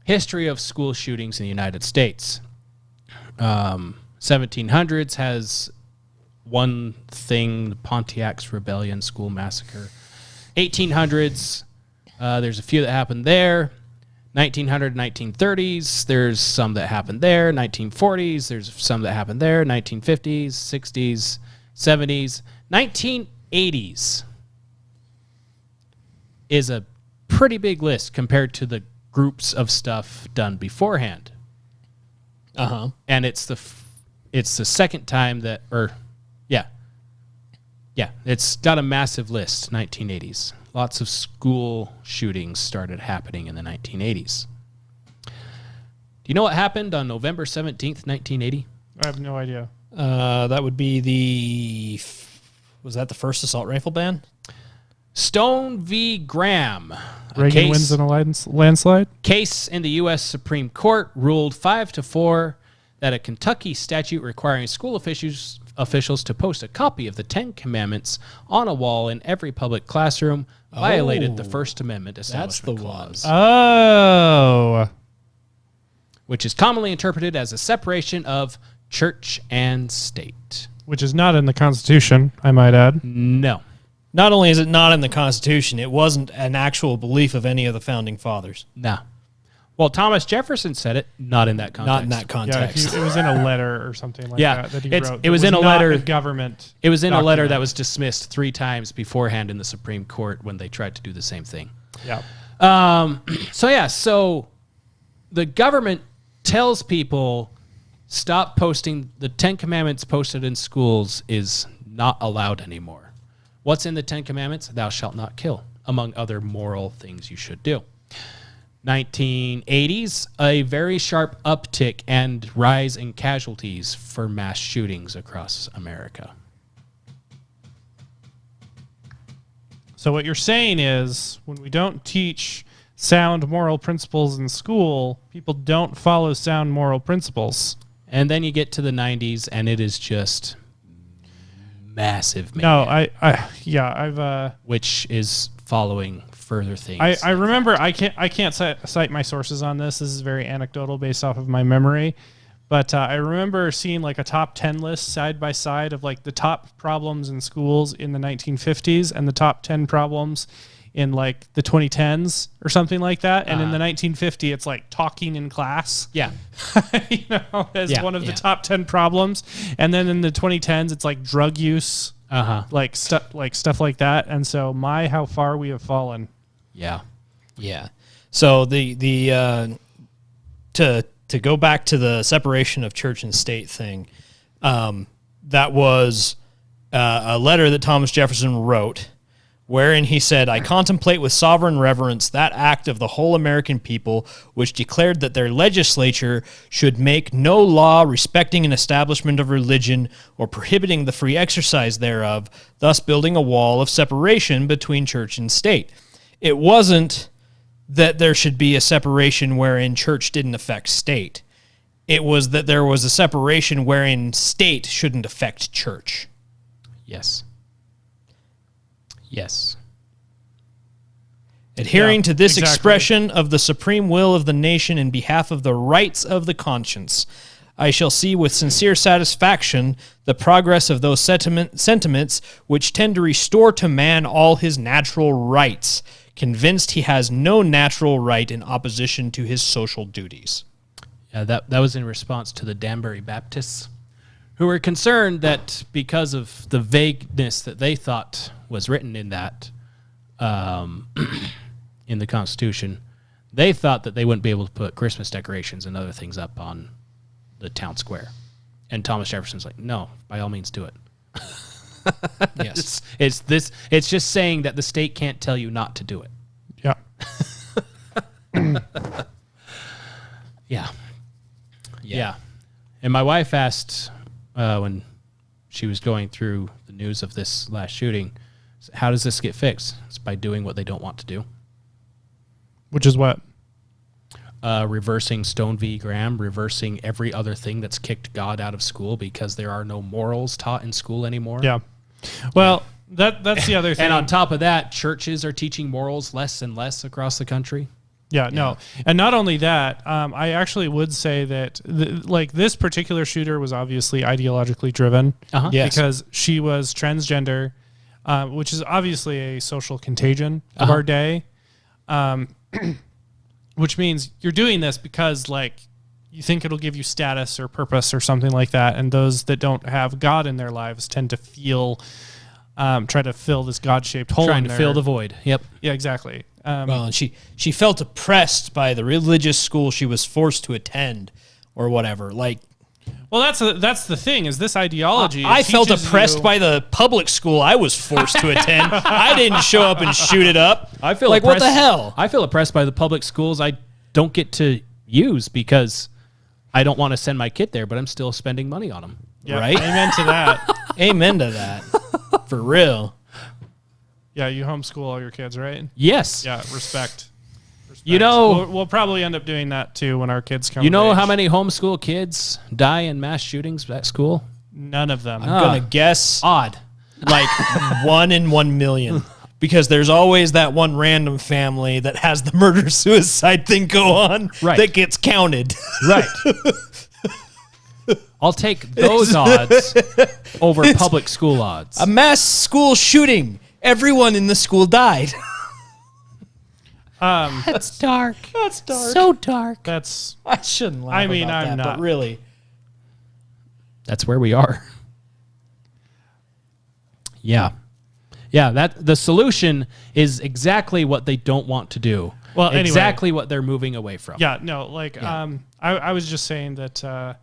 A: history of school shootings in the United States. 1700s has one thing, the Pontiac's Rebellion school massacre. 1800s, there's a few that happened there. 1900, 1930s, there's some that happened there. 1940s, there's some that happened there. 1950s, 60s, 70s. 1980s is a pretty big list compared to the groups of stuff done beforehand.
B: Uh-huh.
A: And it's the second time that, it's got a massive list, 1980s. Lots of school shootings started happening in the 1980s. Do you know what happened on November 17th, 1980?
D: I have no idea.
B: That would be the Was that the first assault rifle ban?
A: Stone v. Graham.
D: Reagan wins in a landslide.
A: Case in the U.S. Supreme Court ruled 5-4 that a Kentucky statute requiring school officials to post a copy of the Ten Commandments on a wall in every public classroom violated the First Amendment Establishment Clause.
D: Oh.
A: Which is commonly interpreted as a separation of church and state.
D: Which is not in the Constitution, I might add.
A: No.
B: Not only is it not in the Constitution, it wasn't an actual belief of any of the founding fathers.
A: No. Well, Thomas Jefferson said it, not in that context.
B: Not in that context.
D: Yeah, it was in a letter or something like that he wrote.
A: It was in a letter.
D: Government.
A: It was in
D: document.
A: a letter that was dismissed 3 times beforehand in the Supreme Court when they tried to do the same thing.
D: Yeah.
A: So the government tells people stop posting the 10 Commandments posted in schools is not allowed anymore. What's in the 10 Commandments? Thou shalt not kill, among other moral things you should do. 1980s, a very sharp uptick and rise in casualties for mass shootings across America.
D: So what you're saying is when we don't teach sound moral principles in school, people don't follow sound moral principles.
A: And then you get to the 90s and it is just massive.
D: No, I've
A: which is following further things.
D: I remember I can't cite my sources on this. This is very anecdotal based off of my memory, but I remember seeing like a top 10 list side by side of like the top problems in schools in the 1950s and the top 10 problems in like the 2010s or something like that. And in the 1950, it's like talking in class.
A: Yeah.
D: As one of the top 10 problems. And then in the 2010s, it's like drug use, like stuff like that. And so how far we have fallen.
A: Yeah.
B: Yeah. So to go back to the separation of church and state thing, that was a letter that Thomas Jefferson wrote, wherein he said, I contemplate with sovereign reverence that act of the whole American people, which declared that their legislature should make no law respecting an establishment of religion or prohibiting the free exercise thereof, thus building a wall of separation between church and state. It wasn't that there should be a separation wherein church didn't affect state. It was that there was a separation wherein state shouldn't affect church.
A: Yes. Yes.
B: Adhering to this expression of the supreme will of the nation in behalf of the rights of the conscience, I shall see with sincere satisfaction the progress of those sentiments which tend to restore to man all his natural rights, convinced he has no natural right in opposition to his social duties.
A: Yeah, that was in response to the Danbury Baptists, who were concerned that because of the vagueness that they thought was written in that, in the Constitution, they thought that they wouldn't be able to put Christmas decorations and other things up on the town square. And Thomas Jefferson's like, no, by all means do it.
B: Yes.
A: It's just saying that the state can't tell you not to do it.
D: Yeah.
A: Yeah. And my wife asked when she was going through the news of this last shooting, how does this get fixed? It's by doing what they don't want to do.
D: Which is what?
A: Reversing Stone v. Graham, reversing every other thing that's kicked God out of school because there are no morals taught in school anymore.
D: Yeah. Well, that's the other thing.
A: And on top of that, churches are teaching morals less and less across the country.
D: Yeah, no. And not only that, I actually would say that this particular shooter was obviously ideologically driven
B: Yes.
D: because she was transgender, which is obviously a social contagion of our day. Which means you're doing this because you think it'll give you status or purpose or something like that. And those that don't have God in their lives tend to feel, try to fill this God-shaped hole.
A: Trying to fill the void. Yep.
D: Yeah, exactly.
B: Well, and she felt oppressed by the religious school she was forced to attend or whatever.
D: Well, that's the thing is this ideology.
B: I felt oppressed by the public school I was forced to attend. I didn't show up and shoot it up.
A: I feel
B: what the hell?
A: I feel oppressed by the public schools I don't get to use because I don't want to send my kid there, but I'm still spending money on them.
D: Yeah,
B: right?
D: Amen to that.
B: Amen to that. For real.
D: Yeah, you homeschool all your kids, right?
A: Yes.
D: Yeah, respect.
A: You know,
D: we'll probably end up doing that too when our kids come.
A: You know
D: of
A: how
D: age.
A: many homeschool kids die in mass shootings at school?
D: None of them.
B: I'm gonna guess
A: odd,
B: like 1 in 1 million, because there's always that one random family that has the murder suicide thing go on that gets counted.
A: Right. I'll take those odds over public school odds.
B: A mass school shooting. Everyone in the school died.
A: That's dark.
B: That's dark.
A: So dark.
D: That's.
B: I shouldn't laugh.
D: I mean,
B: about
D: I'm
B: that,
D: not
B: but really.
A: That's where we are. Yeah. Yeah, that the solution is exactly what they don't want to do.
D: Well, anyway.
A: Exactly what they're moving away from.
D: Yeah, no, like I was just saying that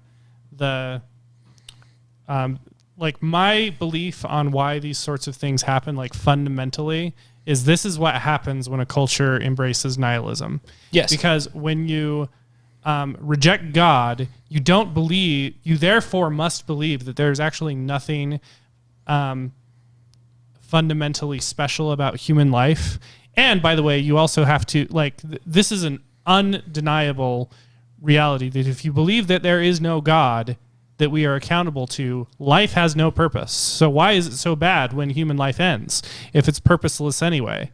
D: like my belief on why these sorts of things happen, like fundamentally, is this is what happens when a culture embraces nihilism.
B: Yes.
D: Because when you reject God, you don't believe, you therefore must believe that there's actually nothing fundamentally special about human life. And by the way, you also have to, like, this is an undeniable reality that if you believe that there is no God that we are accountable to, life has no purpose. So why is it so bad when human life ends if it's purposeless anyway?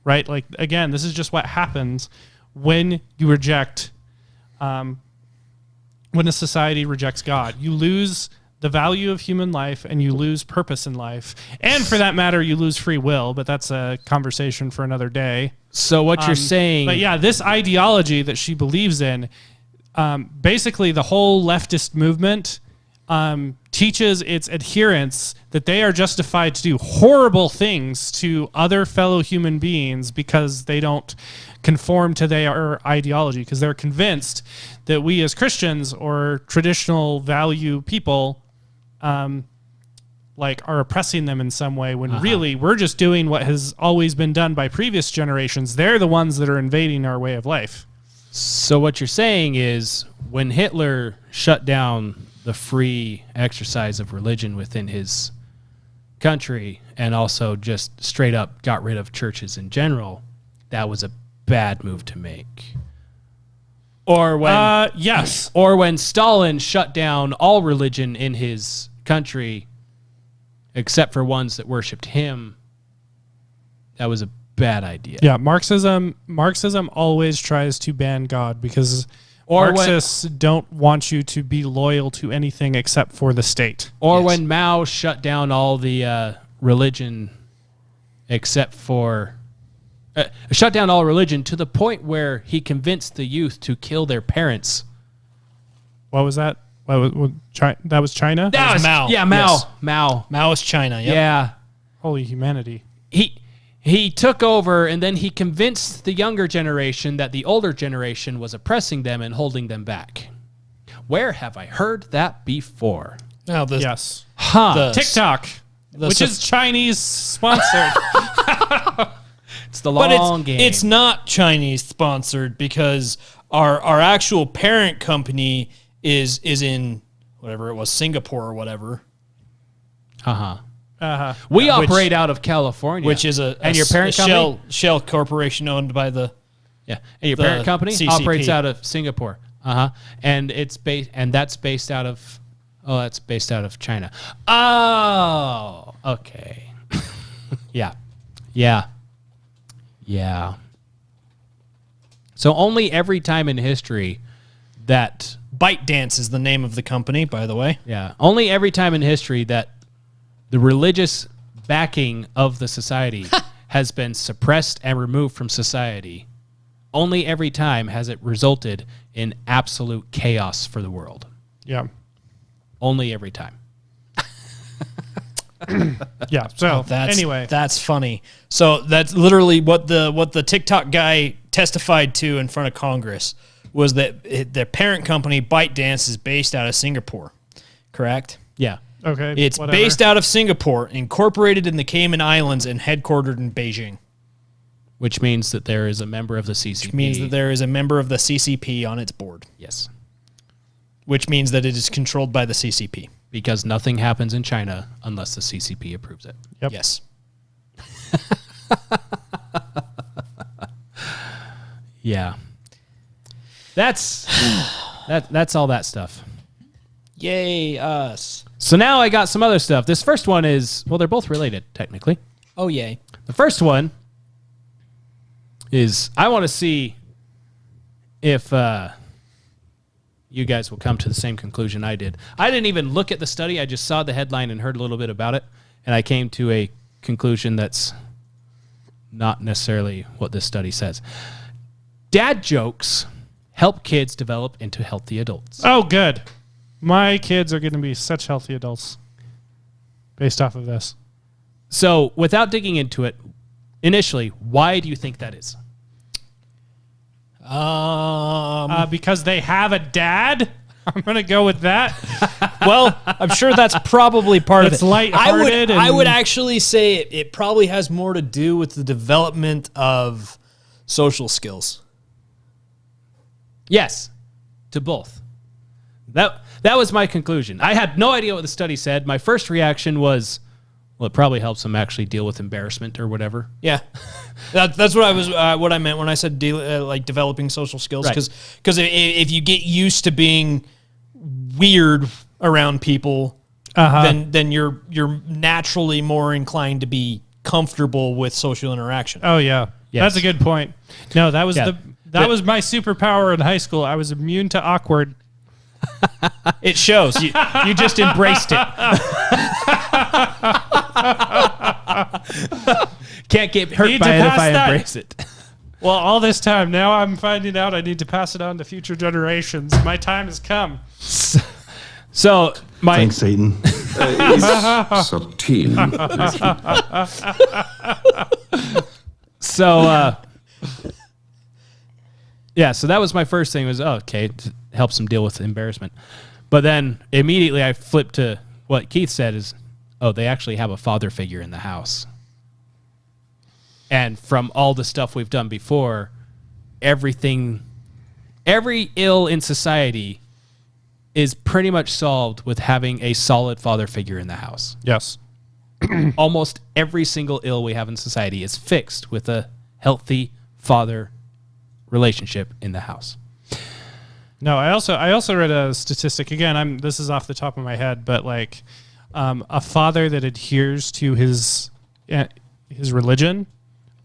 D: Right? Like, again, this is just what happens when you reject, when a society rejects God. You lose the value of human life and you lose purpose in life. And for that matter, you lose free will, but that's a conversation for another day.
A: So what you're saying...
D: But yeah, this ideology that she believes in, basically the whole leftist movement teaches its adherents that they are justified to do horrible things to other fellow human beings because they don't conform to their ideology, because they're convinced that we as Christians or traditional value people like are oppressing them in some way, when really we're just doing what has always been done by previous generations. They're the ones that are invading our way of life.
A: So what you're saying is when Hitler shut down the free exercise of religion within his country and also just straight up got rid of churches in general, that was a bad move to make. Or when
D: yes,
A: or when Stalin shut down all religion in his country except for ones that worshipped him, that was a bad idea.
D: Yeah, Marxism always tries to ban God because Marxists don't want you to be loyal to anything except for the state.
A: Or when Mao shut down all the religion except for... shut down all religion to the point where he convinced the youth to kill their parents.
D: What was that? That was China?
B: That was Mao.
A: Yeah, Mao.
B: Yes.
A: Mao.
B: Mao is China. Yep.
A: Yeah.
D: Holy humanity.
A: He took over, and then he convinced the younger generation that the older generation was oppressing them and holding them back. Where have I heard that before?
B: Now
D: yes.
A: TikTok,
D: which is Chinese sponsored.
A: It's the long game.
B: It's not Chinese sponsored because our actual parent company is in whatever it was, Singapore or whatever.
A: We operate out of California,
B: which is
A: your parent company
B: shell corporation owned by the
A: and your parent company
B: CCP.
A: operates out of Singapore. And it's that's based out of China. Oh, okay. Yeah. So only every time in history that
B: ByteDance is the name of the company, by the way.
A: Yeah, only every time in history that the religious backing of the society has been suppressed and removed from society. Only every time has it resulted in absolute chaos for the world.
D: Yeah.
A: Only every time.
D: Yeah. So anyway,
B: that's funny. So that's literally what the TikTok guy testified to in front of Congress was that their parent company ByteDance is based out of Singapore. Correct?
A: Yeah.
D: Okay.
B: It's based out of Singapore, incorporated in the Cayman Islands, and headquartered in Beijing.
A: Which means that there is a member of the CCP.
B: Which means that there is a member of the CCP on its board.
A: Yes.
B: Which means that it is controlled by the CCP.
A: because nothing happens in China unless the CCP approves it.
B: Yep. Yes.
A: Yeah. That's all that stuff.
B: Yay, us.
A: So now I got some other stuff. This first one is, well, they're both related, technically.
B: Oh, yay.
A: The first one is, I want to see if you guys will come to the same conclusion I did. I didn't even look at the study. I just saw the headline and heard a little bit about it, and I came to a conclusion that's not necessarily what this study says. Dad jokes help kids develop into healthy adults.
D: Oh, good. My kids are going to be such healthy adults based off of this.
A: So, without digging into it, initially, why do you think that is?
D: Because they have a dad. I'm going to go with that.
B: Well, I'm sure that's probably part of it.
D: It's lighthearted.
B: I would actually say it probably has more to do with the development of social skills.
A: Yes, to both. That was my conclusion. I had no idea what the study said. My first reaction was, well, it probably helps them actually deal with embarrassment or whatever.
B: Yeah, that's what I meant when I said like developing social skills. Because if you get used to being weird around people, then you're naturally more inclined to be comfortable with social interaction.
D: Oh yeah,
A: yes.
D: That's a good point. No, that was that was my superpower in high school. I was immune to awkward.
A: It shows. You just embraced it. Can't get hurt by it if I embrace it.
D: Well, all this time, now I'm finding out I need to pass it on to future generations. My time has come.
A: So,
I: Thanks, Satan.
L: Subtil.
A: So, yeah, so that was my first thing was, okay, it helps them deal with embarrassment. But then immediately I flipped to what Keith said is, they actually have a father figure in the house. And from all the stuff we've done before, every ill in society is pretty much solved with having a solid father figure in the house.
D: Yes.
A: Almost every single ill we have in society is fixed with a healthy father relationship in the house.
D: No, I also read a statistic. Again, this is off the top of my head, but like a father that adheres to his religion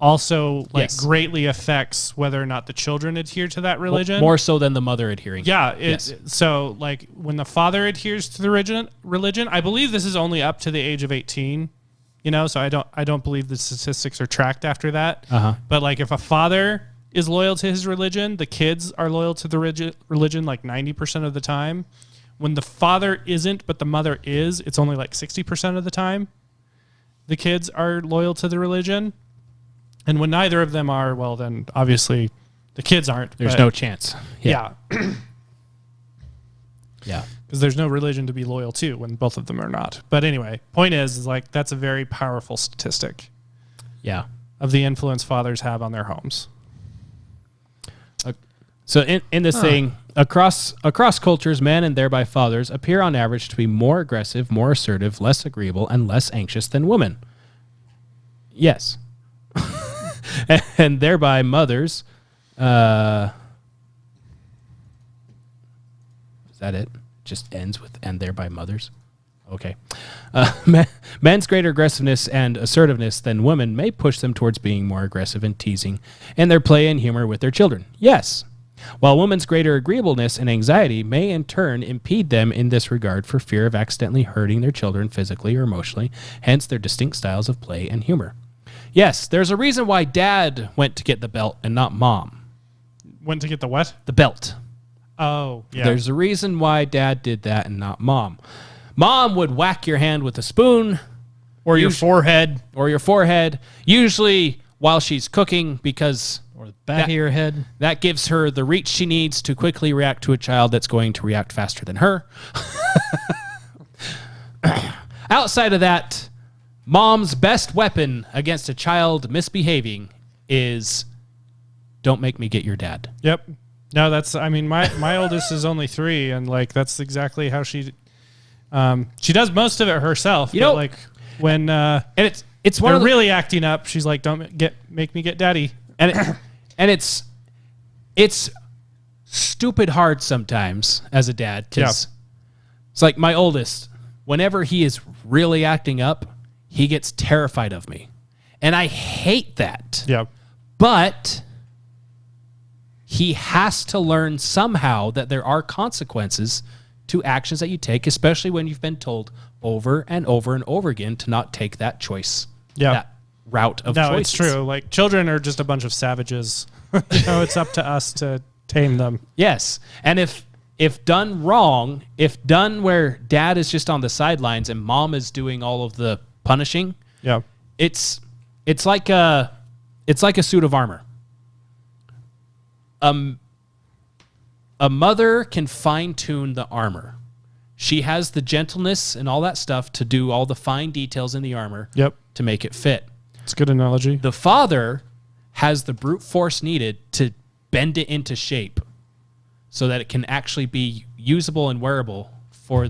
D: also greatly affects whether or not the children adhere to that religion.
A: More so than the mother adhering.
D: Yeah. So like when the father adheres to the religion, I believe this is only up to the age of 18. So I don't believe the statistics are tracked after that. But like if a father is loyal to his religion, the kids are loyal to the religion like 90% of the time. When the father isn't, but the mother is, it's only like 60% of the time the kids are loyal to the religion. And when neither of them are, well, then obviously the kids aren't.
A: There's no chance.
D: Yeah.
A: Yeah.
D: Because there's no religion to be loyal to when both of them are not. But anyway, point is like that's a very powerful statistic.
A: Yeah.
D: Of the influence fathers have on their homes.
A: So in this thing, across cultures, men and thereby fathers appear on average to be more aggressive, more assertive, less agreeable, and less anxious than women. Yes. and thereby mothers. Is that it? Just ends with and thereby mothers? Okay. Men's greater aggressiveness and assertiveness than women may push them towards being more aggressive and teasing in their play and humor with their children. Yes. While women's greater agreeableness and anxiety may in turn impede them in this regard for fear of accidentally hurting their children physically or emotionally, hence their distinct styles of play and humor. Yes, there's a reason why dad went to get the belt and not mom.
D: Went to get the what?
A: The belt.
D: Oh, yeah.
A: There's a reason why dad did that and not mom. Mom would whack your hand with a spoon.
B: Or your forehead.
A: Or your forehead. Usually while she's cooking because...
B: Or the back of your head.
A: That gives her the reach she needs to quickly react to a child that's going to react faster than her. Outside of that, mom's best weapon against a child misbehaving is don't make me get your dad.
D: Yep. No, my oldest is only 3, and like that's exactly how she She does most of it herself.
A: You know,
D: like when
A: and it's one
D: they're
A: of the,
D: really acting up, she's like, "Don't make me get daddy."
A: and it's stupid hard sometimes as a dad because it's like my oldest. Whenever he is really acting up, he gets terrified of me, and I hate that.
D: Yeah,
A: but he has to learn somehow that there are consequences to actions that you take, especially when you've been told over and over and over again to not take that choice.
D: Yeah.
A: That route of choices.
D: No, it's true. Like, children are just a bunch of savages. It's up to us to tame them.
A: Yes. And if done wrong, if done where dad is just on the sidelines and mom is doing all of the punishing, it's like a suit of armor. A mother can fine-tune the armor. She has the gentleness and all that stuff to do all the fine details in the armor to make it fit.
D: It's a good analogy.
A: The father has the brute force needed to bend it into shape so that it can actually be usable and wearable for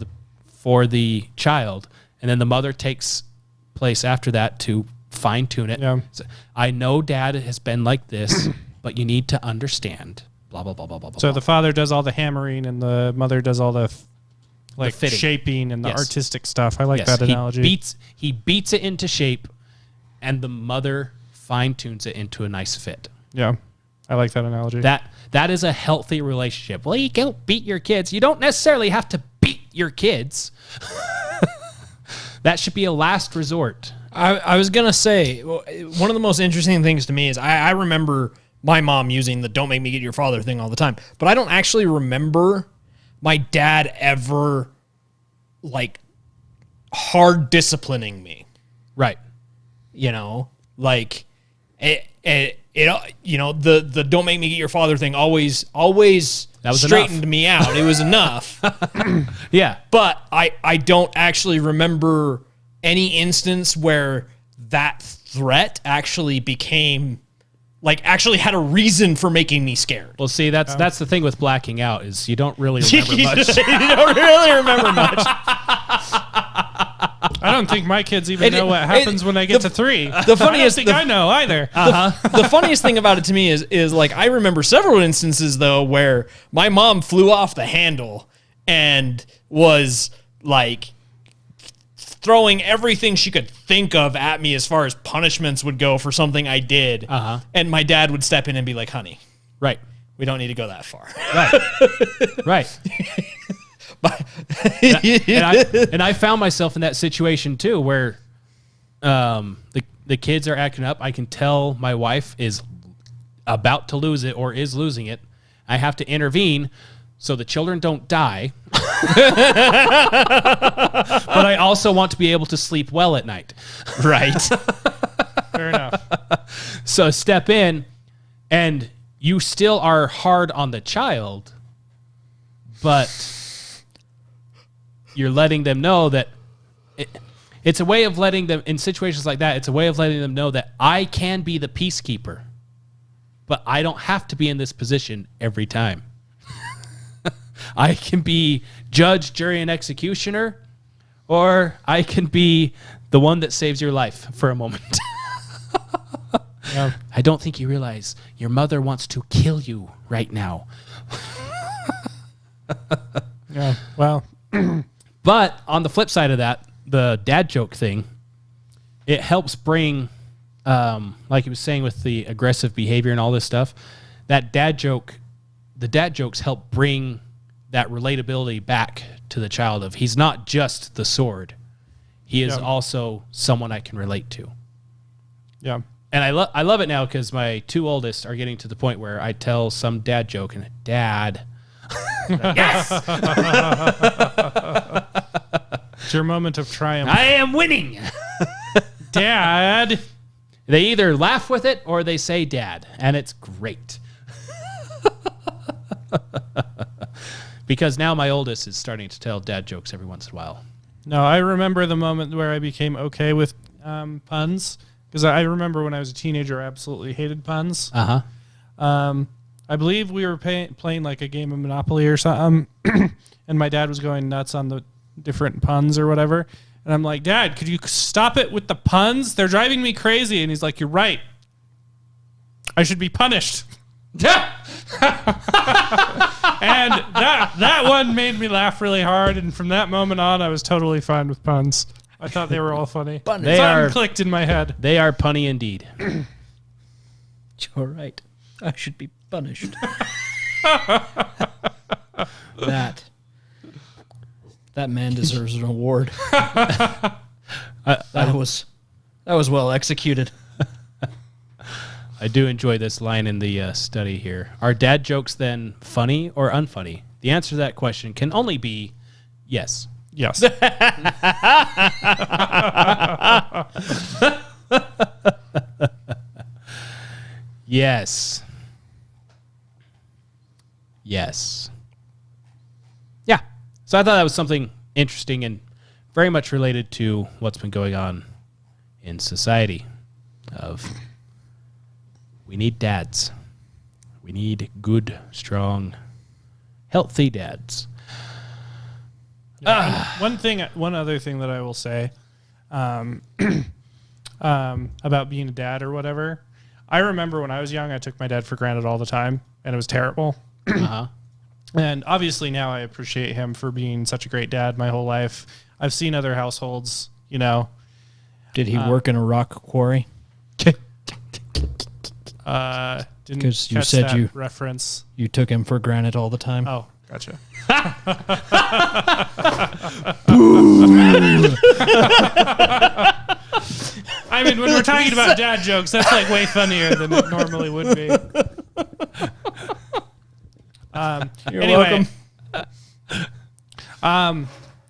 A: the child. And then the mother takes place after that to fine-tune it.
D: Yeah.
A: So, I know dad has been like this, but you need to understand. Blah, blah, blah, blah, blah,
D: So
A: blah.
D: the father does all the hammering and the mother does all the
A: fitting.
D: shaping and the artistic stuff. I like that analogy.
A: He beats it into shape, and the mother fine-tunes it into a nice fit.
D: Yeah, I like that analogy.
A: That is a healthy relationship. Well, you don't beat your kids. You don't necessarily have to beat your kids. That should be a last resort.
B: I was going to say, one of the most interesting things to me is I remember my mom using the "don't make me get your father" thing all the time, but I don't actually remember my dad ever like hard disciplining me.
A: Right.
B: You know, like it you know, the "don't make me get your father" thing always
A: that was
B: straightened
A: enough.
B: me out. It was enough.
A: Yeah.
B: But I don't actually remember any instance where that threat actually became actually had a reason for making me scared.
A: Well, see, that's the thing with blacking out is you don't really remember much.
B: You don't really remember much.
D: I don't think my kids even know what happens when I get to 3.
B: The funniest
D: I know either.
B: The funniest thing about it to me is like I remember several instances though where my mom flew off the handle and was like throwing everything she could think of at me as far as punishments would go for something I did. And my dad would step in and be like, "Honey,
A: right,
B: we don't need to go that far."
A: Right. And I found myself in that situation too, where the kids are acting up. I can tell my wife is about to lose it or is losing it. I have to intervene so the children don't die. But I also want to be able to sleep well at night.
B: Right.
D: Fair enough.
A: So step in, and you still are hard on the child, but you're letting them know that it's a way of letting them, in situations like that, it's a way of letting them know that I can be the peacekeeper, but I don't have to be in this position every time. I can be judge, jury, and executioner, or I can be the one that saves your life for a moment.
D: Yeah.
A: I don't think you realize your mother wants to kill you right now.
D: Yeah, well.
A: But on the flip side of that, the dad joke thing, it helps bring, like he was saying with the aggressive behavior and all this stuff, that dad joke, the dad jokes help bring that relatability back to the child of he's not just the sword. He is also someone I can relate to.
D: Yeah.
A: And I love it now because my 2 oldest are getting to the point where I tell some dad joke and Dad. Yes!
D: It's your moment of triumph.
A: I am winning.
D: Dad.
A: They either laugh with it or they say Dad, and it's great. Because now my oldest is starting to tell dad jokes every once in a while.
D: No, I remember the moment where I became okay with puns. Because I remember when I was a teenager, I absolutely hated puns. I believe we were playing like a game of Monopoly or something, and my dad was going nuts on different puns or whatever. And I'm like, Dad, could you stop it with the puns? They're driving me crazy. And he's like, you're right. I should be punished. Yeah. And that one made me laugh really hard. And from that moment on, I was totally fine with puns. I thought they were all funny. Something clicked in my head.
A: They are punny indeed.
B: You're right. I should be punished. That man deserves an award. That was well executed.
A: I do enjoy this line in the study here. Are dad jokes then funny or unfunny? The answer to that question can only be yes.
D: Yes.
A: Yes. Yes. Yeah. So I thought that was something interesting and very much related to what's been going on in society of we need dads. We need good, strong, healthy dads.
D: One other thing that I will say about being a dad or whatever. I remember when I was young, I took my dad for granted all the time, and it was terrible.
A: Uh-huh.
D: And obviously now I appreciate him for being such a great dad my whole life. I've seen other households, you know.
B: Did he work in a rock quarry?
D: Didn't
B: Because you
D: catch
B: said
D: that
B: you
D: reference.
B: You took him for granted all the time.
D: Oh, gotcha. I mean, when we're talking about dad jokes, that's like way funnier than it normally would be.
B: You're
D: anyway, welcome.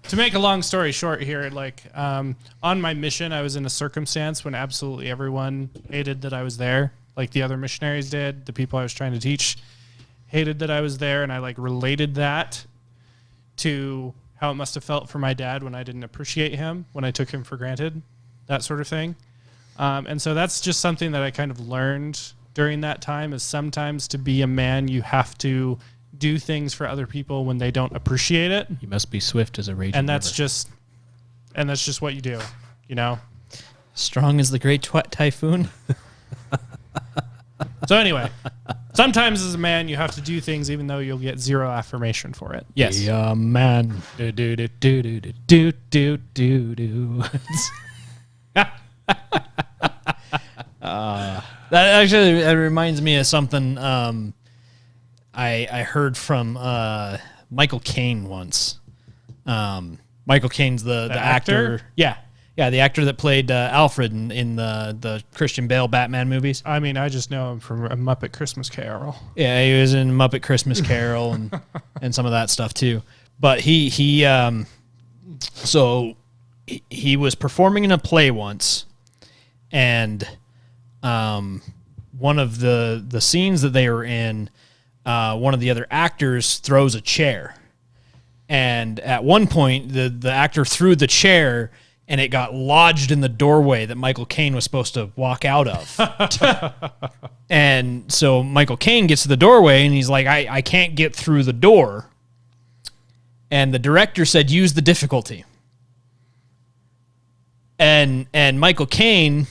D: To make a long story short here, like on my mission, I was in a circumstance when absolutely everyone hated that I was there. Like the other missionaries did, the people I was trying to teach hated that I was there, and I like related that to how it must have felt for my dad when I didn't appreciate him, when I took him for granted, that sort of thing. And so that's just something that I kind of learned during that time is sometimes to be a man, you have to do things for other people when they don't appreciate it.
A: You must be swift as a raging
D: and that's
A: river.
D: just what you do, you know?
B: Strong as the great typhoon.
D: So anyway, sometimes as a man, you have to do things even though you'll get zero affirmation for it.
A: Yes.
B: Yeah, man.
A: Do do do do do do do do do.
B: That actually reminds me of something I heard from Michael Caine once. Michael Caine's the actor? Yeah, the actor that played Alfred in the Christian Bale Batman movies.
D: I mean, I just know him from A Muppet Christmas Carol.
B: Yeah, he was in Muppet Christmas Carol and some of that stuff too. But he was performing in a play once, and one of the scenes that they were in, one of the other actors throws a chair, and at one point the actor threw the chair, and it got lodged in the doorway that Michael Caine was supposed to walk out of. And so Michael Caine gets to the doorway, and he's like, I can't get through the door. And the director said, use the difficulty. And Michael Caine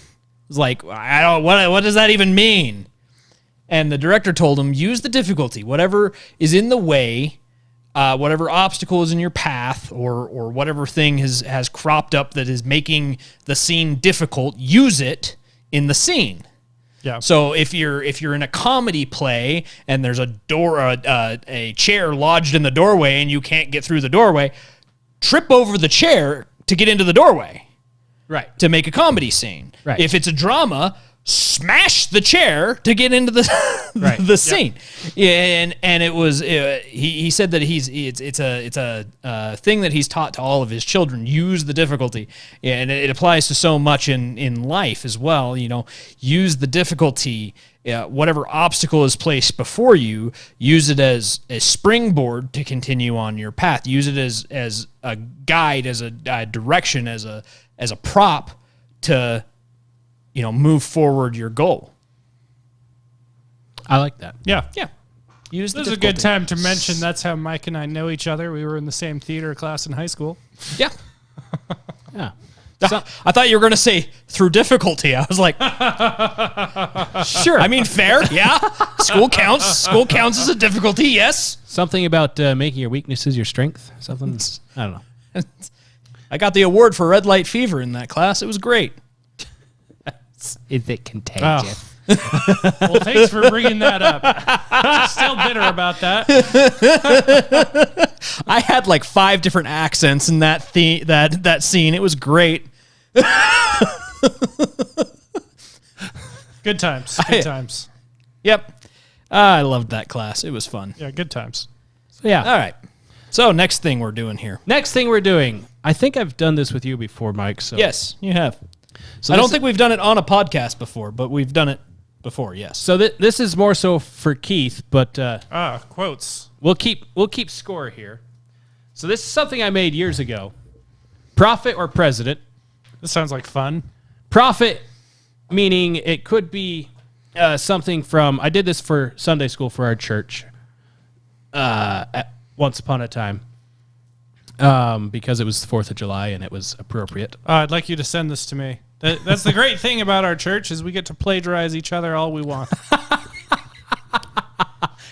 B: was like, what does that even mean? And the director told him, use the difficulty. Whatever is in the way, whatever obstacle is in your path, or whatever thing has cropped up that is making the scene difficult, use it in the scene.
D: Yeah.
B: So if you're in a comedy play and there's a chair lodged in the doorway and you can't get through the doorway, trip over the chair to get into the doorway.
A: Right.
B: To make a comedy scene.
A: Right.
B: If it's a drama, smash the chair to get into the
A: Right.
B: the scene. Yeah, and it was he said that it's a thing that he's taught to all of his children. Use the difficulty, and it applies to so much in life as well. You know, use the difficulty. Whatever obstacle is placed before you, use it as a springboard to continue on your path. Use it as a guide, as a direction, as a prop to, move forward your goal.
A: I like that.
D: Yeah.
B: Yeah. Use the
D: This is a good time to mention that's how Mike and I know each other. We were in the same theater class in high school.
B: Yeah.
A: Yeah.
B: I thought you were going to say through difficulty. I was like,
A: Sure.
B: I mean, fair. Yeah. School counts. School counts as a difficulty. Yes.
A: Something about making your weaknesses your strength. Something. I don't know.
B: I got the award for red light fever in that class. It was great.
A: Is it contagious?
D: Well, thanks for bringing that up. I'm still bitter about that.
B: I had like 5 different accents in that scene. It was great.
D: Good times. Good times.
B: Yep. I loved that class. It was fun.
D: Yeah, good times.
A: So, yeah.
B: All right. So next thing we're doing here.
A: Next thing we're doing. I think I've done this with you before, Mike. So
B: Yes, you have.
A: So
B: I don't think we've done it on a podcast before, but we've done it before. Yes.
A: So this is more so for Keith, but
D: Quotes.
A: we'll keep score here. So this is something I made years ago. Prophet or president?
D: This sounds like fun.
A: Prophet, meaning it could be something from. I did this for Sunday school for our church. Once upon a time. Because it was the 4th of July and it was appropriate.
D: I'd like you to send this to me. That's the great thing about our church is we get to plagiarize each other all we want.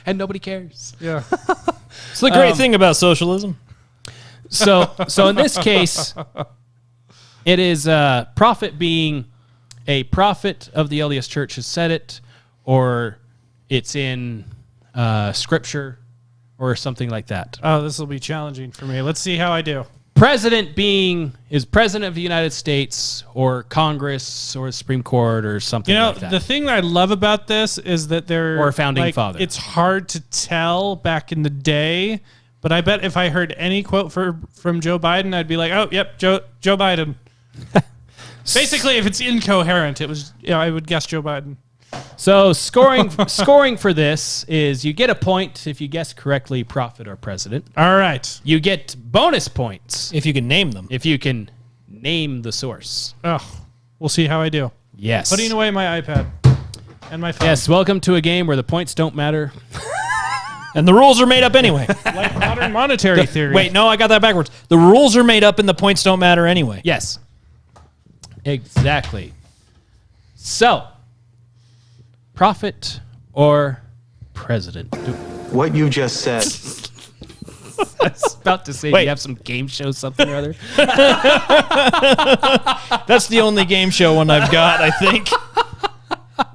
A: And nobody cares.
D: Yeah.
B: It's the great thing about socialism.
A: So in this case, it is prophet being a prophet of the LDS Church has said it, or it's in scripture or something like that.
D: Oh, this will be challenging for me. Let's see how I do.
A: President being is president of the United States or Congress or the Supreme Court or something like that.
D: The thing that I love about this is that they're...
A: Or a founding father.
D: It's hard to tell back in the day, but I bet if I heard any quote from Joe Biden, I'd be like, oh, yep, Joe Biden. Basically, if it's incoherent, I would guess Joe Biden.
A: So scoring for this is you get a point if you guess correctly prophet or president.
D: All right.
A: You get bonus points
B: if you can name them.
A: If you can name the source.
D: Oh, we'll see how I do.
A: Yes.
D: Putting away my iPad and my phone.
A: Yes, welcome to a game where the points don't matter.
B: And the rules are made up anyway.
D: Like modern monetary theory.
B: Wait, no, I got that backwards. The rules are made up and the points don't matter anyway.
A: Yes. Exactly. So, prophet or president?
M: What you just said.
A: I was about to say, do you have some game show something or other?
B: That's the only game show one I've got, I think.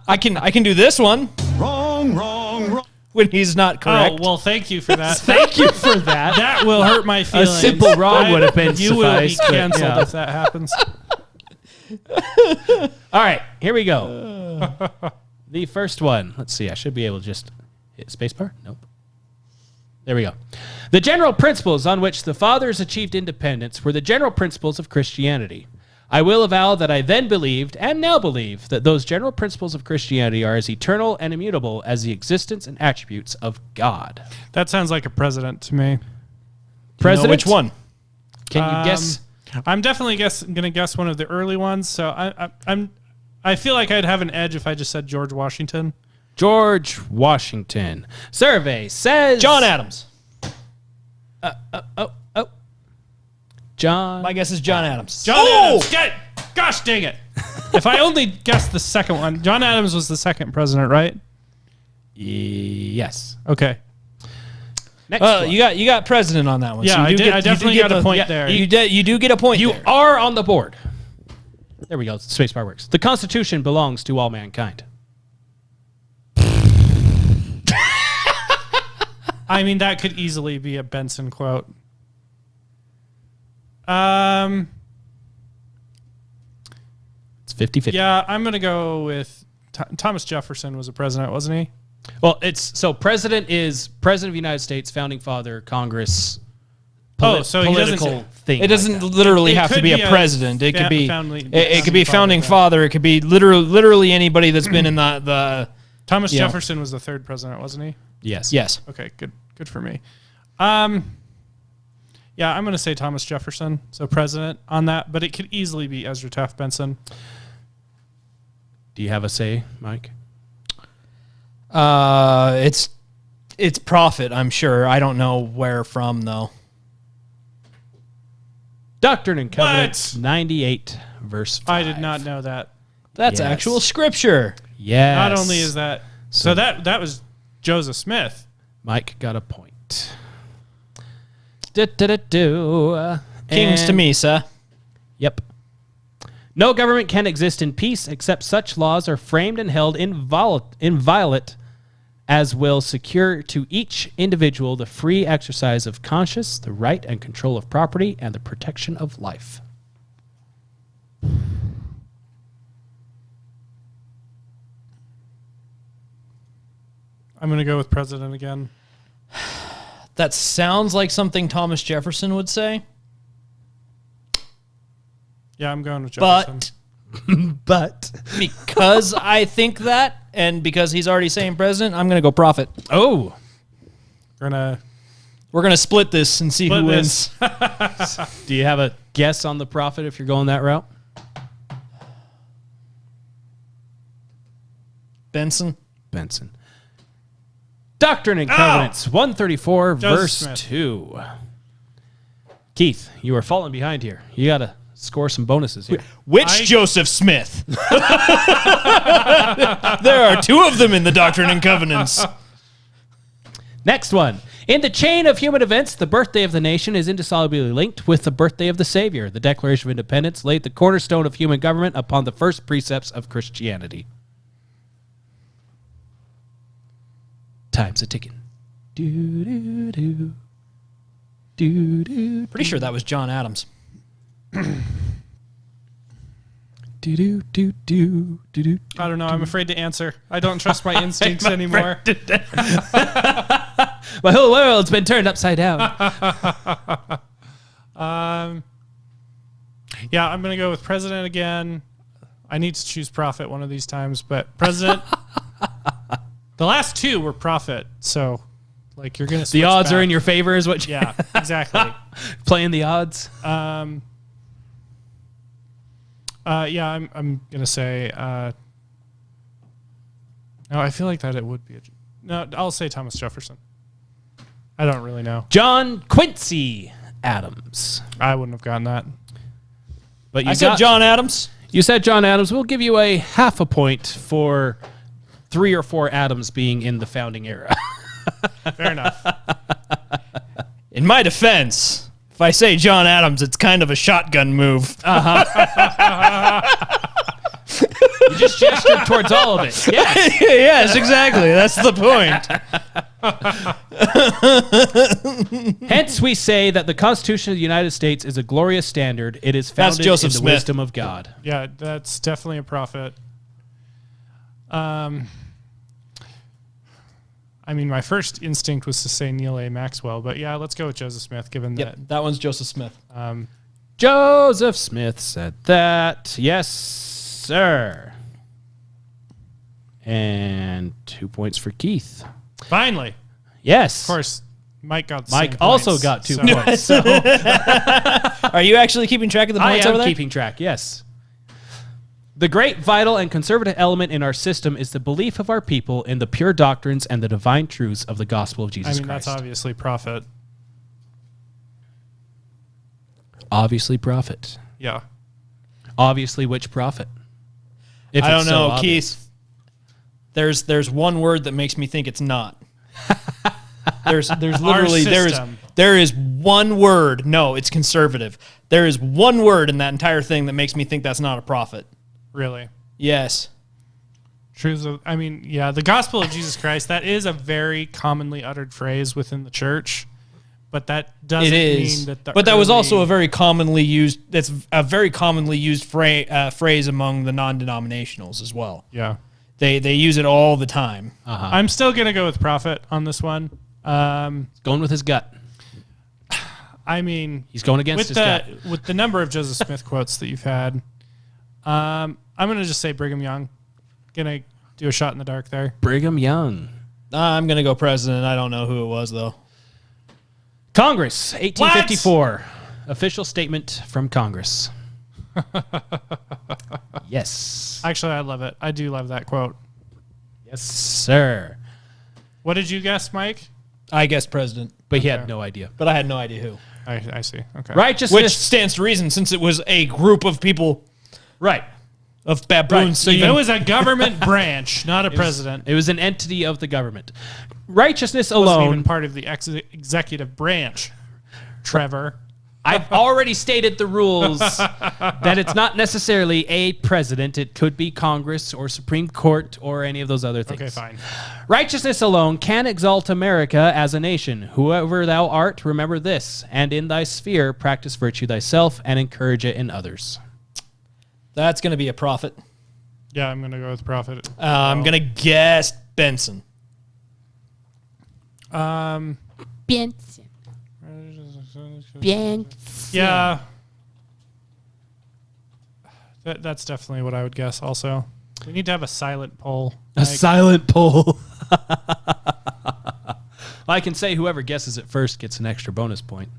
B: I can do this one.
M: Wrong.
B: When he's not correct.
D: Oh, well, thank you for that.
A: Thank you for that.
D: That will hurt my feelings.
A: A simple wrong would have been
D: You will be
A: sufficed, but
D: canceled
A: yeah.
D: if that happens.
A: All right, here we go. The first one. Let's see. I should be able to just hit spacebar. Nope. There we go. The general principles on which the fathers achieved independence were the general principles of Christianity. I will avow that I then believed, and now believe, that those general principles of Christianity are as eternal and immutable as the existence and attributes of God.
D: That sounds like a president to me.
A: President?
B: Which one?
A: Can you guess?
D: I'm definitely going to guess one of the early ones. So I feel like I'd have an edge if I just said George Washington.
A: George Washington. Survey says
B: John Adams.
A: John.
B: My guess is John Adams.
D: John Adams. Gosh dang it. If I only guessed the second one. John Adams was the second president, right?
A: Yes.
D: Okay.
A: Next one.
B: You got president on that one.
D: Yeah,
B: so
D: I did. I definitely got a point there.
B: You do get a point.
A: You
B: there.
A: are on the board. There we go. Spacebar works. The Constitution belongs to all mankind.
D: I mean, that could easily be a Benson quote.
A: It's 50-50.
D: Yeah, I'm going to go with Thomas Jefferson was a president, wasn't he?
A: Well, president is president of the United States, founding father, Congress.
D: So he doesn't.
A: Thing.
B: It doesn't literally have to be a president. It could be. It could be founding father. It could be literally anybody that's been in the.
D: Thomas Jefferson was the third president, wasn't he?
A: Yes.
B: Yes.
D: Okay. Good for me. Yeah, I'm going to say Thomas Jefferson, so president on that, but it could easily be Ezra Taft Benson.
A: Do you have a say, Mike?
B: It's It's profit, I'm sure. I don't know where from, though.
A: Doctrine and Covenants 98, verse 5.
D: I did not know that.
B: That's actual scripture.
A: Yes.
D: Not only is that... So that was Joseph Smith.
A: Mike got a point.
B: Kings to me, sir.
A: Yep. No government can exist in peace except such laws are framed and held inviolate as will secure to each individual the free exercise of conscience, the right and control of property, and the protection of life.
D: I'm going to go with president again.
B: That sounds like something Thomas Jefferson would say.
D: Yeah, I'm going with Jefferson.
A: But
B: because I think that, and because he's already saying president, I'm going to go prophet.
A: Oh.
B: We're gonna split this and see who wins.
A: Do you have a guess on the prophet if you're going that route?
B: Benson.
A: Doctrine and Covenants 134,
D: Joseph
A: verse
D: Smith.
A: 2. Keith, you are falling behind here. You got to score some bonuses here.
B: Which Joseph Smith? There are two of them in the Doctrine and Covenants.
A: Next one. In the chain of human events, the birthday of the nation is indissolubly linked with the birthday of the Savior. The Declaration of Independence laid the cornerstone of human government upon the first precepts of Christianity. Time's a ticking.
B: Pretty sure that was John Adams.
D: I don't know. I'm afraid to answer. I don't trust my instincts anymore.
A: My whole world's been turned upside down.
D: Yeah, I'm going to go with president again. I need to choose prophet one of these times, but president. The last two were prophet, so like you're going to.
A: The odds are in your favor, is what?
D: Yeah, exactly.
A: Playing the odds.
D: Yeah, I'm gonna say. No, I feel like that it would be. No, I'll say Thomas Jefferson. I don't really know.
A: John Quincy Adams.
D: I wouldn't have gotten that.
A: But you
B: I said John Adams.
A: You said John Adams. We'll give you a half a point for 3 or 4 Adams being in the founding era.
D: Fair enough.
B: In my defense, if I say John Adams, it's kind of a shotgun move.
A: You just gestured towards all of it. Yes.
B: Yes, exactly. That's the point.
A: Hence, we say that the Constitution of the United States is a glorious standard. It is founded in the wisdom of God.
D: Yeah, that's definitely a prophet. I mean, my first instinct was to say Neil A. Maxwell, but yeah, let's go with Joseph Smith, given that.
B: That one's Joseph Smith.
A: Joseph Smith said that. Yes, sir. And 2 points for Keith.
D: Finally.
A: Yes.
D: Of course, Mike got the
A: Mike
D: same
A: also
D: points,
A: got 2
D: so-
A: points. So.
B: Are you actually keeping track of the points
A: I am
B: over there?
A: keeping track, yes. The great, vital, and conservative element in our system is the belief of our people in the pure doctrines and the divine truths of the gospel of Jesus Christ.
D: That's obviously prophet.
A: Obviously prophet.
D: Yeah.
A: Obviously which prophet? If
B: I
A: it's
B: don't know,
A: so obvious.
B: Keith. There's one word that makes me think it's not. There's literally there is one word. No, it's conservative. There is one word in that entire thing that makes me think that's not a prophet.
D: Really?
B: Yes.
D: The gospel of Jesus Christ, that is a very commonly uttered phrase within the church, but that doesn't mean that
B: that was also a very commonly used phrase among the non-denominationals as well.
D: Yeah.
B: They use it all the time.
D: I'm still going to go with prophet on this one.
A: Going with his gut.
D: I mean,
A: he's going against his gut.
D: With the number of Joseph Smith quotes that you've had, I'm going to just say Brigham Young. Going to do a shot in the dark there.
A: Brigham Young.
B: I'm going to go president. I don't know who it was, though.
A: Congress, 1854. What? Official statement from Congress. Yes.
D: Actually, I love it. I do love that quote.
A: Yes, sir.
D: What did you guess, Mike?
B: I guessed president.
A: But he had no idea.
B: But I had no idea who.
D: I see. Okay.
A: Righteousness.
B: Which stands to reason since it was a group of people.
A: Right.
B: Of baboons.
A: Right.
B: So
D: it was a government branch, not a president.
A: It was an entity of the government. Righteousness
D: Wasn't
A: alone.
D: even part of the executive branch. Trevor.
A: I've already stated the rules that it's not necessarily a president. It could be Congress or Supreme Court or any of those other things.
D: Okay, fine.
A: Righteousness alone can exalt America as a nation. Whoever thou art, remember this, and in thy sphere practice virtue thyself and encourage it in others.
B: That's going to be a prophet.
D: Yeah, I'm going to go with prophet.
B: I'm going to guess Benson.
H: Benson.
D: Yeah. That's definitely what I would guess also. We need to have a silent poll.
A: A silent poll. I can say whoever guesses it first gets an extra bonus point.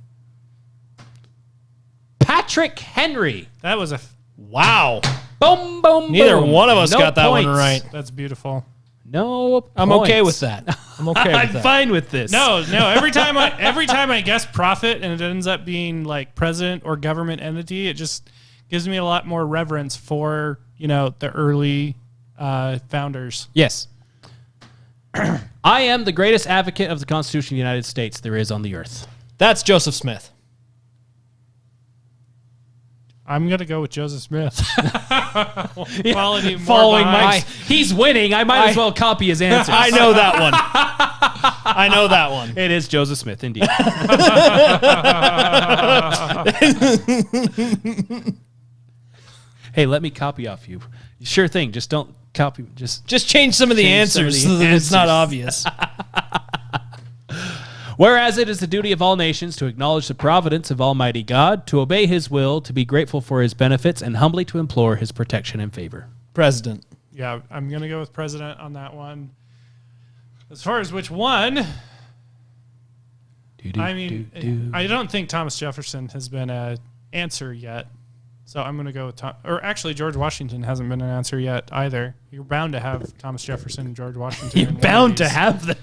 A: Patrick Henry.
D: That was a...
B: Wow.
A: Boom, boom,
B: Neither
A: boom.
B: one of us
A: No
B: got that
A: points.
B: one right.
D: That's beautiful.
A: No
B: I'm
A: points.
B: okay with that. I'm okay with
A: I'm
B: that.
A: fine with this.
D: No. Every time I guess prophet and it ends up being like president or government entity, it just gives me a lot more reverence for, the early founders.
A: Yes. I am the greatest advocate of the Constitution of the United States there is on the earth.
B: That's Joseph Smith.
D: I'm going to go with Joseph Smith.
A: Following Mike. He's winning. I might as well copy his answers.
B: I know that one. I know that one.
A: It is Joseph Smith, indeed. Hey, let me copy off you. Sure thing. Just don't copy. Just
B: change some of the answers so that it's not obvious.
A: Whereas it is the duty of all nations to acknowledge the providence of Almighty God, to obey his will, to be grateful for his benefits, and humbly to implore his protection and favor.
B: President.
D: Yeah, I'm going to go with president on that one. As far as which one, I don't think Thomas Jefferson has been an answer yet. So I'm going to go with actually, George Washington hasn't been an answer yet either. You're bound to have Thomas Jefferson and George Washington.
A: You're bound to have them.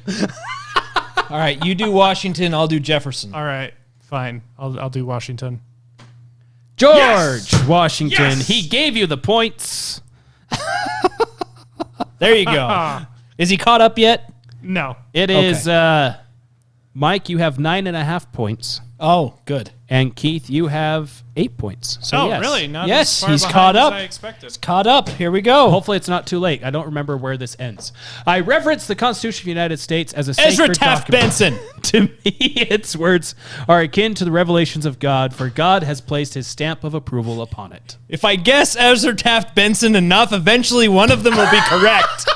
B: All right, you do Washington, I'll do Jefferson.
D: All right, fine. I'll do Washington.
A: George Washington. Yes! He gave you the points.
B: There you go. Is he caught up yet?
D: No.
A: It is, Mike, you have 9.5 points.
B: Oh, good.
A: And Keith, you have 8 points. So yes.
D: Really? Not
B: yes,
D: as far
B: he's
D: behind
B: caught up.
D: As I expected.
B: He's caught up. Here we go.
A: Hopefully it's not too late. I don't remember where this ends. I reverence the Constitution of the United States as a
B: Ezra
A: sacred
B: Taft
A: document.
B: Benson.
A: To me, its words are akin to the revelations of God, for God has placed his stamp of approval upon it.
B: If I guess Ezra Taft Benson enough, eventually one of them will be correct.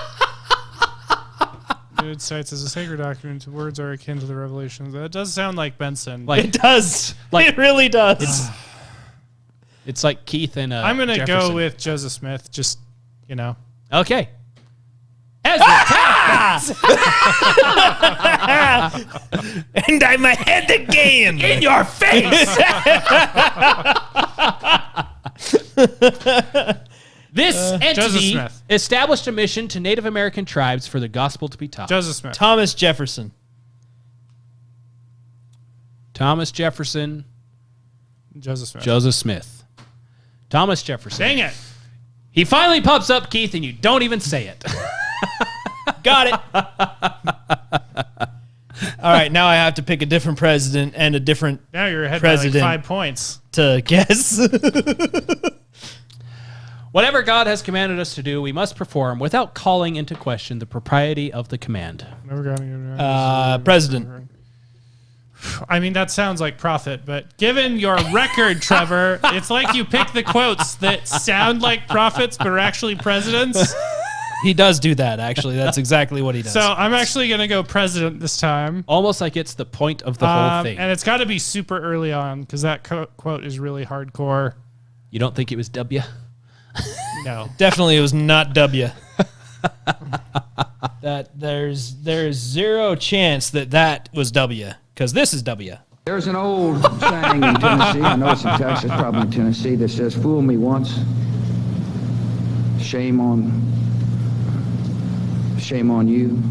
D: It cites as a sacred document. Words are akin to the revelations. That does sound like Benson.
B: It does. It really does.
A: It's like Keith and
D: I'm going to
A: Jefferson.
D: go with Joseph Smith. Just,
A: Okay. Ezra Taft.
B: And I'm ahead again.
A: In your face. This entity established a mission to Native American tribes for the gospel to be taught.
D: Joseph Smith.
B: Thomas Jefferson.
A: Thomas Jefferson.
D: Joseph Smith.
A: Joseph Smith. Thomas Jefferson.
D: Dang it.
A: He finally pops up, Keith, and you don't even say it.
B: Got it. All right, now I have to pick a different president and a different
D: Now you're ahead
B: president
D: by like 5 points.
B: to guess.
A: Whatever God has commanded us to do, we must perform without calling into question the propriety of the command.
D: Never got
B: President.
D: I mean, that sounds like prophet, but given your record, Trevor, it's like you pick the quotes that sound like prophets but are actually presidents.
B: He does do that, actually. That's exactly what he does.
D: So I'm actually going to go president this time.
A: Almost like it's the point of the whole thing.
D: And it's got to be super early on because that quote is really hardcore.
A: You don't think it was W?
D: No.
B: Definitely it was not W. That there's zero chance that was W, because this is W.
K: There's an old saying in Tennessee, I know it's in Texas, probably in Tennessee, that says, fool me once, shame on you.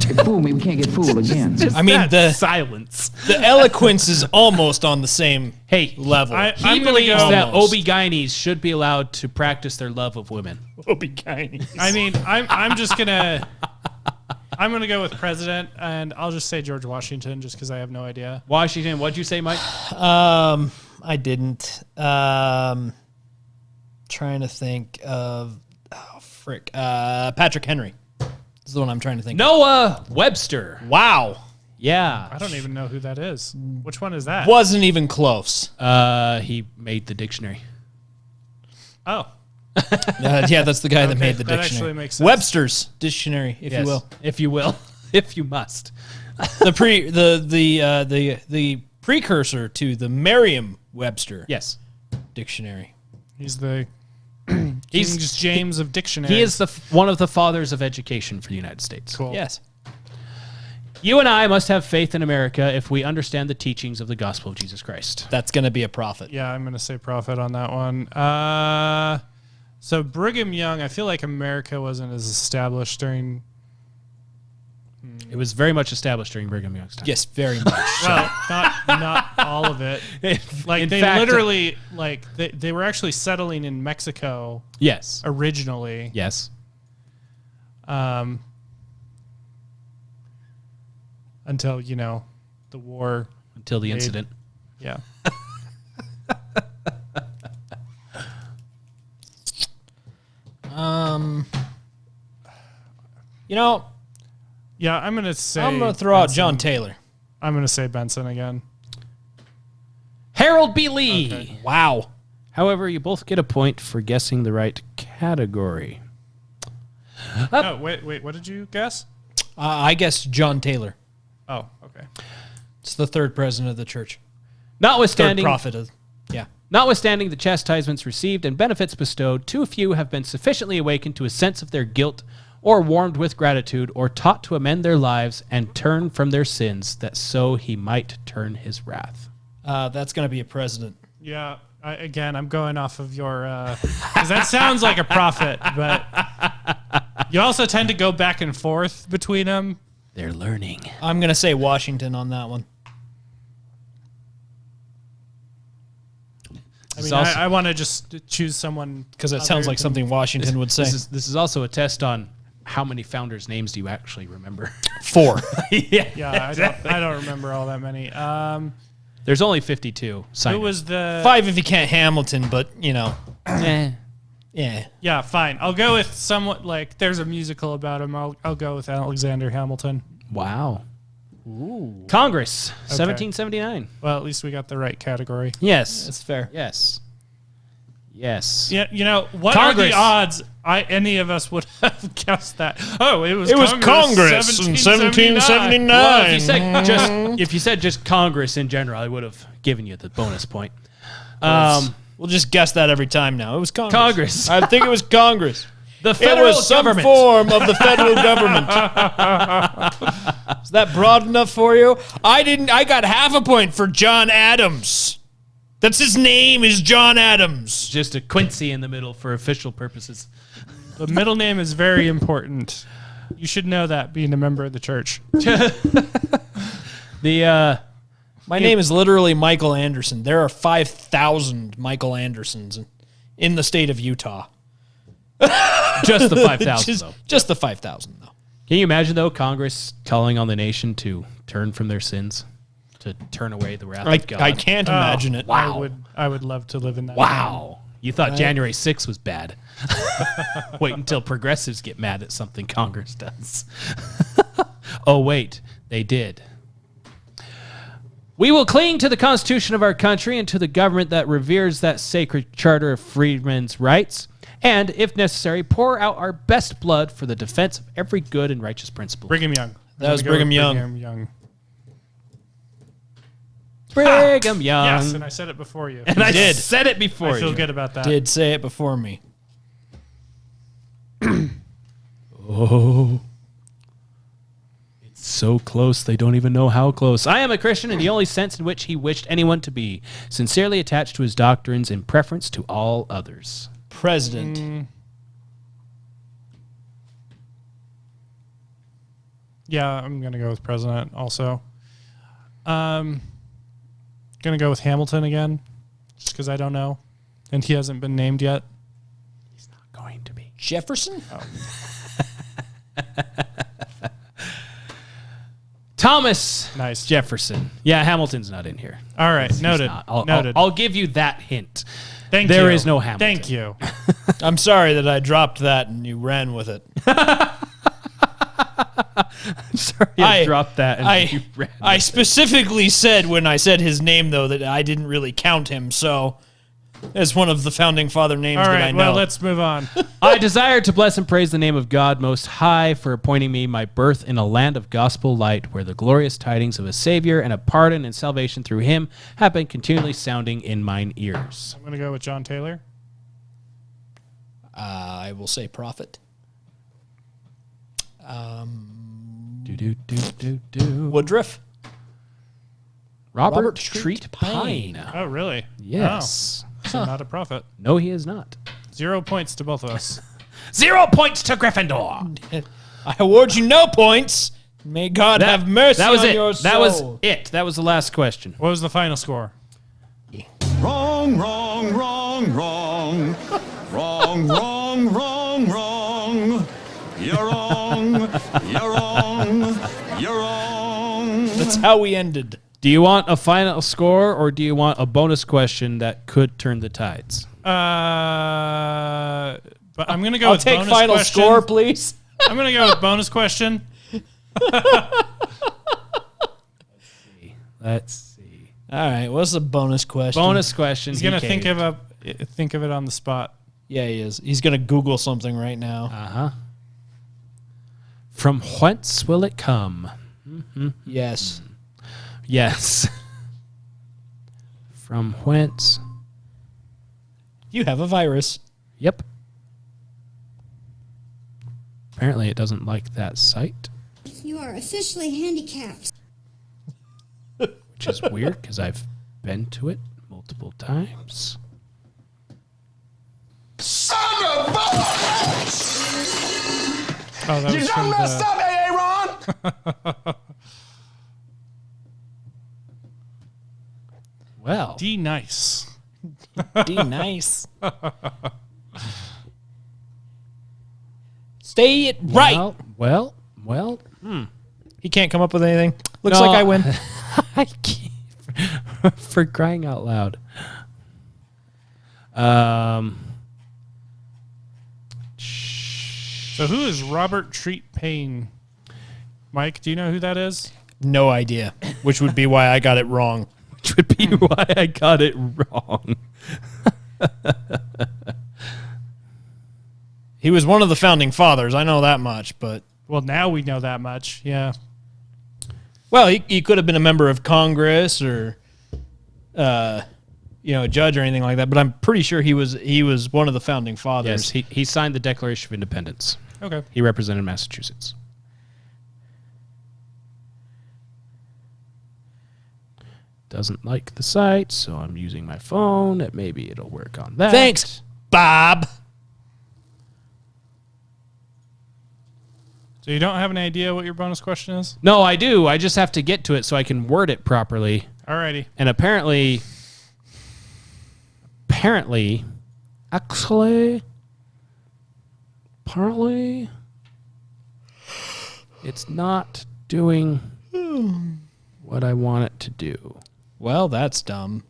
K: You fool me, we can't get fooled again.
B: I mean, the
A: silence.
B: The eloquence is almost on the same level.
A: He believes that OB-GYNs should be allowed to practice their love of women.
B: OB-GYNs.
D: I mean, I'm just gonna go with president, and I'll just say George Washington, just because I have no idea.
A: Washington. What'd you say, Mike?
B: I didn't. Trying to think of Patrick Henry. This is the one I'm trying to think.
A: Noah Webster.
B: Wow.
A: Yeah.
D: I don't even know who that is. Which one is that?
B: Wasn't even close.
A: He made the dictionary.
D: Oh.
B: Yeah, that's the guy that made the
D: that
B: dictionary.
D: actually makes sense.
B: Webster's dictionary, if you will.
A: If you will. If you must.
B: The precursor to the Merriam-Webster dictionary.
D: He's the King James of dictionary.
A: He is one of the fathers of education for the United States.
D: Cool.
B: Yes.
A: You and I must have faith in America if we understand the teachings of the gospel of Jesus Christ.
B: That's going to be a prophet.
D: Yeah, I'm going to say prophet on that one. So Brigham Young, I feel like America wasn't as established during...
A: It was very much established during Brigham Young's time.
B: Yes, very much.
D: Well, not all of it. Like
A: in
D: they
A: fact,
D: literally, like they were actually settling in Mexico.
A: Yes.
D: Originally.
A: Yes.
D: Until the war.
A: Until the incident.
D: Yeah. Yeah, I'm gonna say.
B: I'm gonna throw out John Taylor.
D: I'm gonna say Benson again.
A: Harold B. Lee.
D: Okay.
B: Wow.
A: However, you both get a point for guessing the right category.
D: Oh, wait. What did you guess?
B: I guessed John Taylor.
D: Oh, okay.
B: It's the third president of the church.
A: Notwithstanding,
B: Third prophet of,
A: Notwithstanding the chastisements received and benefits bestowed, too few have been sufficiently awakened to a sense of their guilt, or warmed with gratitude, or taught to amend their lives and turn from their sins, that so he might turn his wrath.
B: That's going to be a president.
D: Yeah. I'm going off of your... Because that sounds like a prophet, but you also tend to go back and forth between them.
A: They're learning.
B: I'm going to say Washington on that one.
D: I mean, I want to just choose someone...
B: Because it sounds like something Washington would say.
A: This is also a test on how many founders' names do you actually remember?
B: 4.
D: Yeah, I don't remember all that many.
A: There's only 52.
D: Who was the...
B: 5 if you can't Hamilton, but, Yeah.
D: Yeah, fine. I'll go with somewhat like... There's a musical about him. I'll go with Alexander Hamilton.
A: Wow. Ooh. Congress, 1779.
D: Well, at least we got the right category.
A: Yes.
B: That's fair.
A: Yes.
D: Yeah, what
A: Congress.
D: are the odds any of us would have guessed that? Oh, it was
B: Congress in 1779.
A: Well, if you said just Congress in general, I would have given you the bonus point.
B: We'll just guess that every time now. It was Congress.
A: Congress.
B: I think it was Congress.
A: The federal
B: it was some
A: government.
B: form of the federal government. Is that broad enough for you? I got half a point for John Adams. That's his name is John Adams.
A: Just a Quincy in the middle for official purposes.
D: The middle name is very important. You should know that, being a member of the church.
B: My name is literally Michael Anderson. There are 5,000 Michael Andersons in the state of Utah.
A: Just the 5,000, though.
B: Just the 5,000, though.
A: Can you imagine, though, Congress calling on the nation to turn from their sins, to turn away the wrath of God?
B: I can't imagine it.
A: Wow.
D: I would love to live in that.
A: Wow. You thought January 6th was bad. Wait until progressives get mad at something Congress does. Oh, wait. They did. We will cling to the Constitution of our country and to the government that reveres that sacred charter of freemen's rights, and, if necessary, pour out our best blood for the defense of every good and righteous principle.
D: Brigham Young.
B: That was Brigham Young.
D: Brigham Young.
A: Brigham Young.
D: Yes, and I said it before you.
A: And I said it before you.
D: I feel good about that.
B: Did say it before me.
A: Oh. It's so close, they don't even know how close. I am a Christian in the only sense in which he wished anyone to be, sincerely attached to his doctrines in preference to all others.
B: President.
D: Yeah, I'm going to go with president also. Going to go with Hamilton again, just because I don't know. And he hasn't been named yet.
A: He's not going to be.
B: Jefferson?
D: Oh.
A: Thomas
D: Nice.
A: Jefferson. Yeah, Hamilton's not in here.
D: All right, noted. Noted.
A: I'll give you that hint.
D: Thank you.
A: There is no Hamilton.
D: Thank you.
B: I'm sorry that I dropped that and you ran with it.
A: Sorry, I dropped that. And you ran
B: I specifically said when I said his name, though, that I didn't really count him, so as one of the founding father names
D: All
B: that
D: right,
B: I know.
D: well, let's move on.
A: I desire to bless and praise the name of God Most High for appointing me my birth in a land of gospel light where the glorious tidings of a Savior and a pardon and salvation through him have been continually sounding in mine ears.
D: I'm going to go with John Taylor.
B: I will say prophet. Woodruff.
A: Robert Treat Pine.
D: Oh, really?
A: Yes.
D: Oh, so not a prophet.
A: No, he is not.
D: 0 points to both of us.
A: 0 points to Gryffindor.
B: I award you no points. May God have mercy
A: that was
B: on
A: it.
B: your soul.
A: That was it. That was the last question.
D: What was the final score?
M: Wrong, wrong, wrong, wrong. Wrong, wrong, wrong, wrong. You're wrong. You're wrong. You're wrong.
B: That's how we ended.
A: Do you want a final score or do you want a bonus question that could turn the tides?
D: But I'm going to go with
B: take
D: bonus
B: final
D: question.
B: score, please.
D: I'm going to go with bonus question.
A: Let's see.
B: All right, what's the bonus question?
A: Bonus question.
D: He's going to think of it on the spot.
B: Yeah, he is. He's going to Google something right now.
A: Uh-huh. From whence will it come? Mm-hmm.
B: Yes.
A: Yes. From whence?
B: You have a virus.
A: Yep. Apparently it doesn't like that site.
N: You are officially handicapped.
A: Which is weird because I've been to it multiple times.
M: Son of a...
D: Oh, that
M: You
D: was
M: done
D: from
M: messed up, Aaron!
A: Well.
D: D nice.
B: D nice. Stay it right.
A: Well.
B: He can't come up with anything. Looks like I win.
A: I can't. For crying out loud.
D: So who is Robert Treat Payne? Mike, do you know who that is?
B: No idea. Which would be why I got it wrong.
A: Which would be why I got it wrong.
B: He was one of the founding fathers. I know that much, but...
D: Well, now we know that much, yeah.
B: Well, he could have been a member of Congress or, a judge or anything like that. But I'm pretty sure he was one of the founding fathers.
A: Yes, he signed the Declaration of Independence.
D: Okay.
A: He represented Massachusetts. Doesn't like the site, so I'm using my phone. Maybe it'll work on that.
B: Thanks, Bob.
D: So you don't have an idea what your bonus question is?
A: No, I do. I just have to get to it so I can word it properly.
D: Alrighty.
A: And apparently, it's not doing what I want it to do.
B: Well, that's dumb.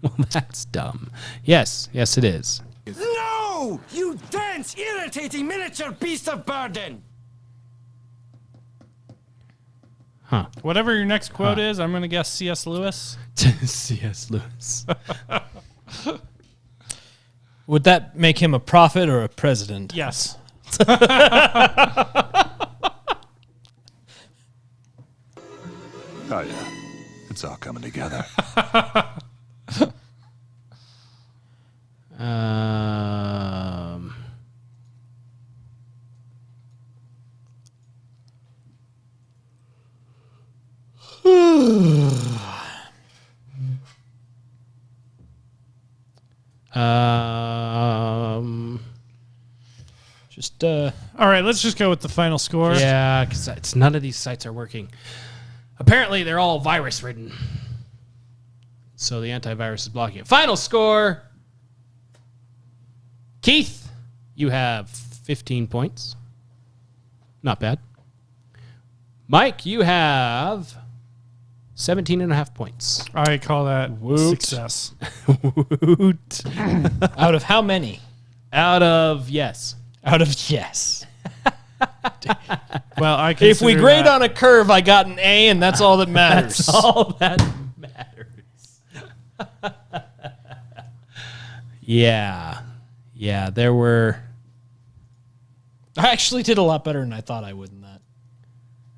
A: Well, that's dumb. Yes, it is.
M: No! You dense, irritating miniature beast of burden!
A: Huh.
D: Whatever your next quote is, I'm going to guess C.S. Lewis.
A: C.S. Lewis.
B: Would that make him a prophet or a president?
D: Yes.
M: Oh, yeah. It's all coming together.
B: Just
D: All right, let's just go with the final score.
A: Yeah, because none of these sites are working. Apparently, they're all virus-ridden. So the antivirus is blocking it. Final score. Keith, you have 15 points. Not bad. Mike, you have 17.5 points.
D: I call that success.
A: Woot.
B: Out of how many?
A: Out of yes.
B: Out of yes.
D: Well, I
B: if we
D: consider
B: grade
D: that-
B: on a curve, I got an A, and that's all that matters.
A: That's all that matters. Yeah. Yeah, there were...
B: I actually did a lot better than I thought I would in that.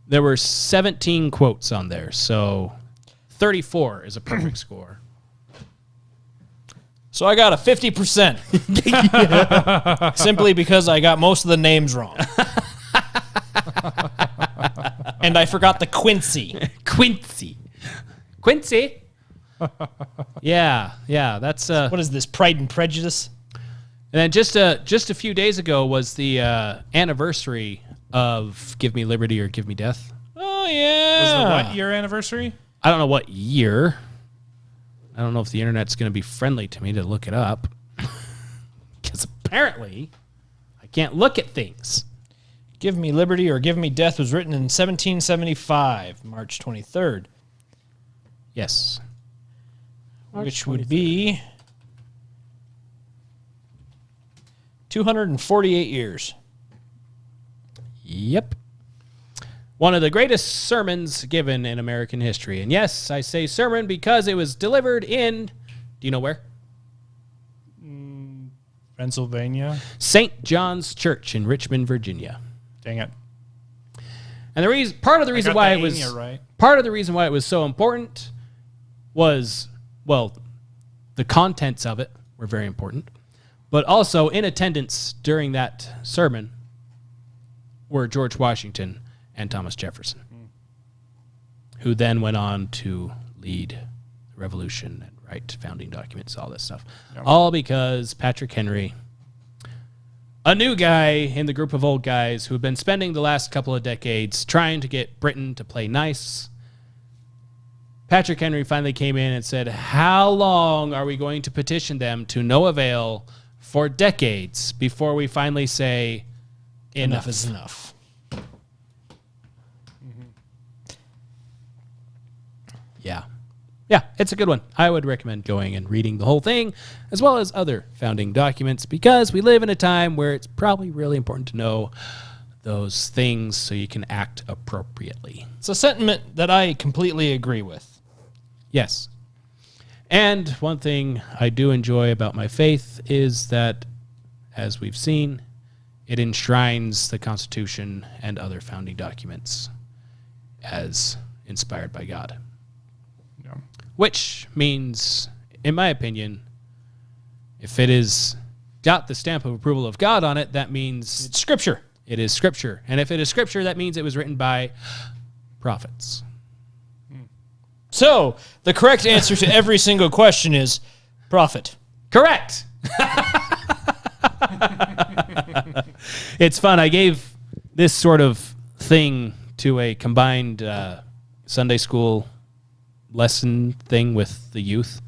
A: There were 17 quotes on there, so 34 is a perfect score.
B: So I got a 50%. Simply because I got most of the names wrong. And I forgot the Quincy.
A: Quincy. Yeah, that's...
B: What is this, Pride and Prejudice?
A: And then just a few days ago was the anniversary of Give Me Liberty or Give Me Death.
B: Oh,
D: Was
B: yeah.
D: the what year anniversary?
A: I don't know what year. I don't know if the internet's going to be friendly to me to look it up. Because apparently I can't look at things.
B: Give Me Liberty or Give Me Death was written in 1775, March 23rd.
A: Yes.
B: Which would be 248 years.
A: Yep. One of the greatest sermons given in American history. And yes, I say sermon because it was delivered in, do you know where?
D: Pennsylvania.
A: St. John's Church in Richmond, Virginia.
D: Dang it.
A: And part of the reason why it was
D: right.
A: part of the reason why it was so important was, well, the contents of it were very important, but also in attendance during that sermon were George Washington and Thomas Jefferson, who then went on to lead the revolution and write founding documents, all this stuff.
D: Yep.
A: All because Patrick Henry, a new guy in the group of old guys who have been spending the last couple of decades trying to get Britain to play nice. Patrick Henry finally came in and said, how long are we going to petition them to no avail for decades before we finally say enough
B: is enough?
A: Yeah. Yeah, it's a good one. I would recommend going and reading the whole thing, as well as other founding documents, because we live in a time where it's probably really important to know those things so you can act appropriately.
B: It's a sentiment that I completely agree with.
A: Yes. And one thing I do enjoy about my faith is that, as we've seen, it enshrines the Constitution and other founding documents as inspired by God.
D: Yeah.
A: Which means, in my opinion, if it is got the stamp of approval of God on it, that means
B: it's Scripture.
A: It is Scripture. And if it is Scripture, that means it was written by prophets.
B: So, the correct answer to every single question is prophet.
A: Correct. It's fun. I gave this sort of thing to a combined Sunday school lesson thing with the youth.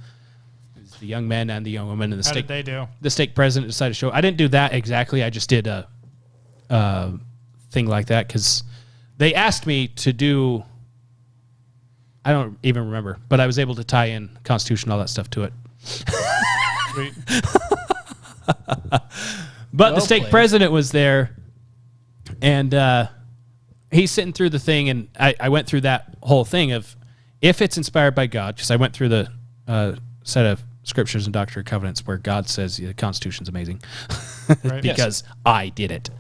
A: The young men and the young women. And the
D: How
A: stake,
D: did they do?
A: The stake president decided to show. I didn't do that exactly. I just did a thing like that because they asked me to do... I don't even remember, but I was able to tie in Constitution, all that stuff to it.
D: Sweet.
A: But the stake president was there, and he's sitting through the thing, and I went through that whole thing of if it's inspired by God, because I went through the set of scriptures and Doctrine and Covenants where God says the Constitution's amazing
D: Right.
A: because I did it.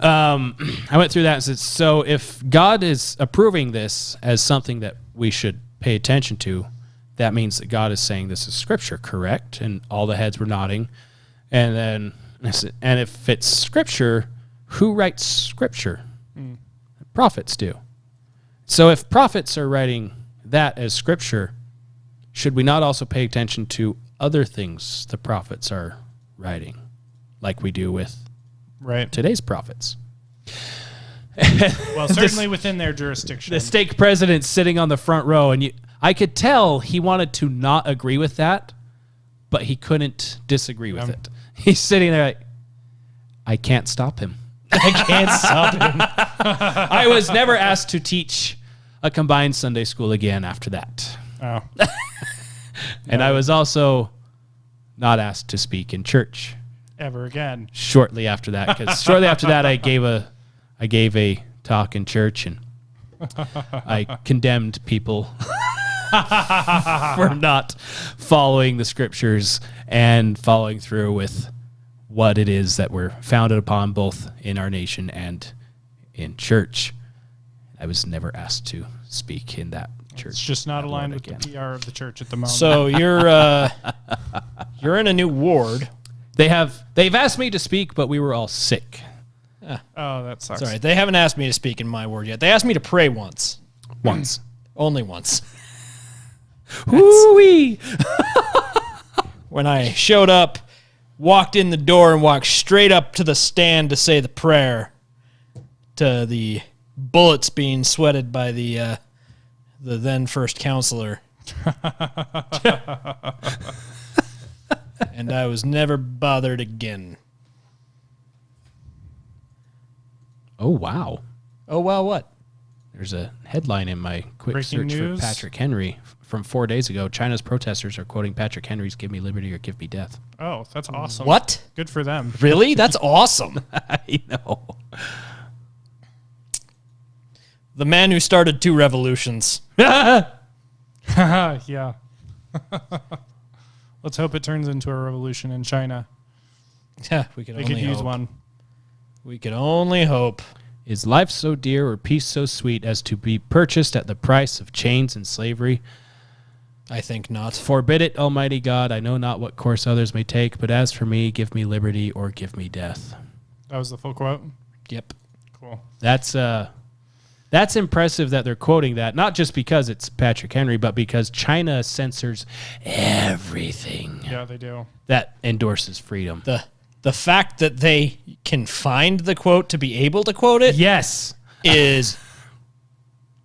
A: I went through that and said, so if God is approving this as something that we should pay attention to, that means that God is saying this is Scripture, correct? And all the heads were nodding. And then I said, and if it's Scripture, who writes Scripture? Prophets do. So if prophets are writing that as Scripture, should we not also pay attention to other things the prophets are writing, like we do with
D: right.
A: today's prophets?
D: Well, certainly within their jurisdiction.
A: The stake president's sitting on the front row, and I could tell he wanted to not agree with that, but he couldn't disagree with it. He's sitting there like, I can't stop him.
B: I can't stop him.
A: I was never asked to teach a combined Sunday school again after that.
D: Oh.
A: And I was also not asked to speak in church
D: Ever again.
A: shortly after that, because shortly after that I gave a talk in church, and I condemned people for not following the scriptures and following through with what it is that we're founded upon, both in our nation and in church. I was never asked to speak in that church.
D: It's just not aligned with the PR of the church at the moment.
B: So you're in a new ward.
A: They've asked me to speak, but we were all sick.
D: Oh, that sucks.
B: Sorry, they haven't asked me to speak in my ward yet. They asked me to pray once.
A: Once.
B: Only once.
A: Woo-wee!
B: When I showed up, walked in the door, and walked straight up to the stand to say the prayer to the bullets being sweated by the then first counselor. And I was never bothered again.
A: Oh, wow.
B: Oh, wow, what?
A: There's a headline in my quick
D: Breaking
A: search
D: news?
A: for Patrick Henry from 4 days ago. China's protesters are quoting Patrick Henry's "Give me liberty or give me death."
D: Oh, that's awesome.
B: What?
D: Good for them.
B: Really? That's awesome.
A: I know.
B: The man who started 2 revolutions.
D: Yeah. Let's hope it turns into a revolution in China.
B: Yeah, we could
D: They
B: only
D: could use
B: hope.
D: one.
B: We could only hope.
A: Is life so dear or peace so sweet as to be purchased at the price of chains and slavery?
B: I think not.
A: Forbid it, Almighty God. I know not what course others may take, but as for me, give me liberty or give me death.
D: That was the full quote?
B: Yep.
D: Cool.
A: That's impressive that they're quoting that, not just because it's Patrick Henry, but because China censors everything
D: Yeah, they do.
A: that endorses freedom.
B: The fact that they can find the quote to be able to quote it,
A: yes,
B: is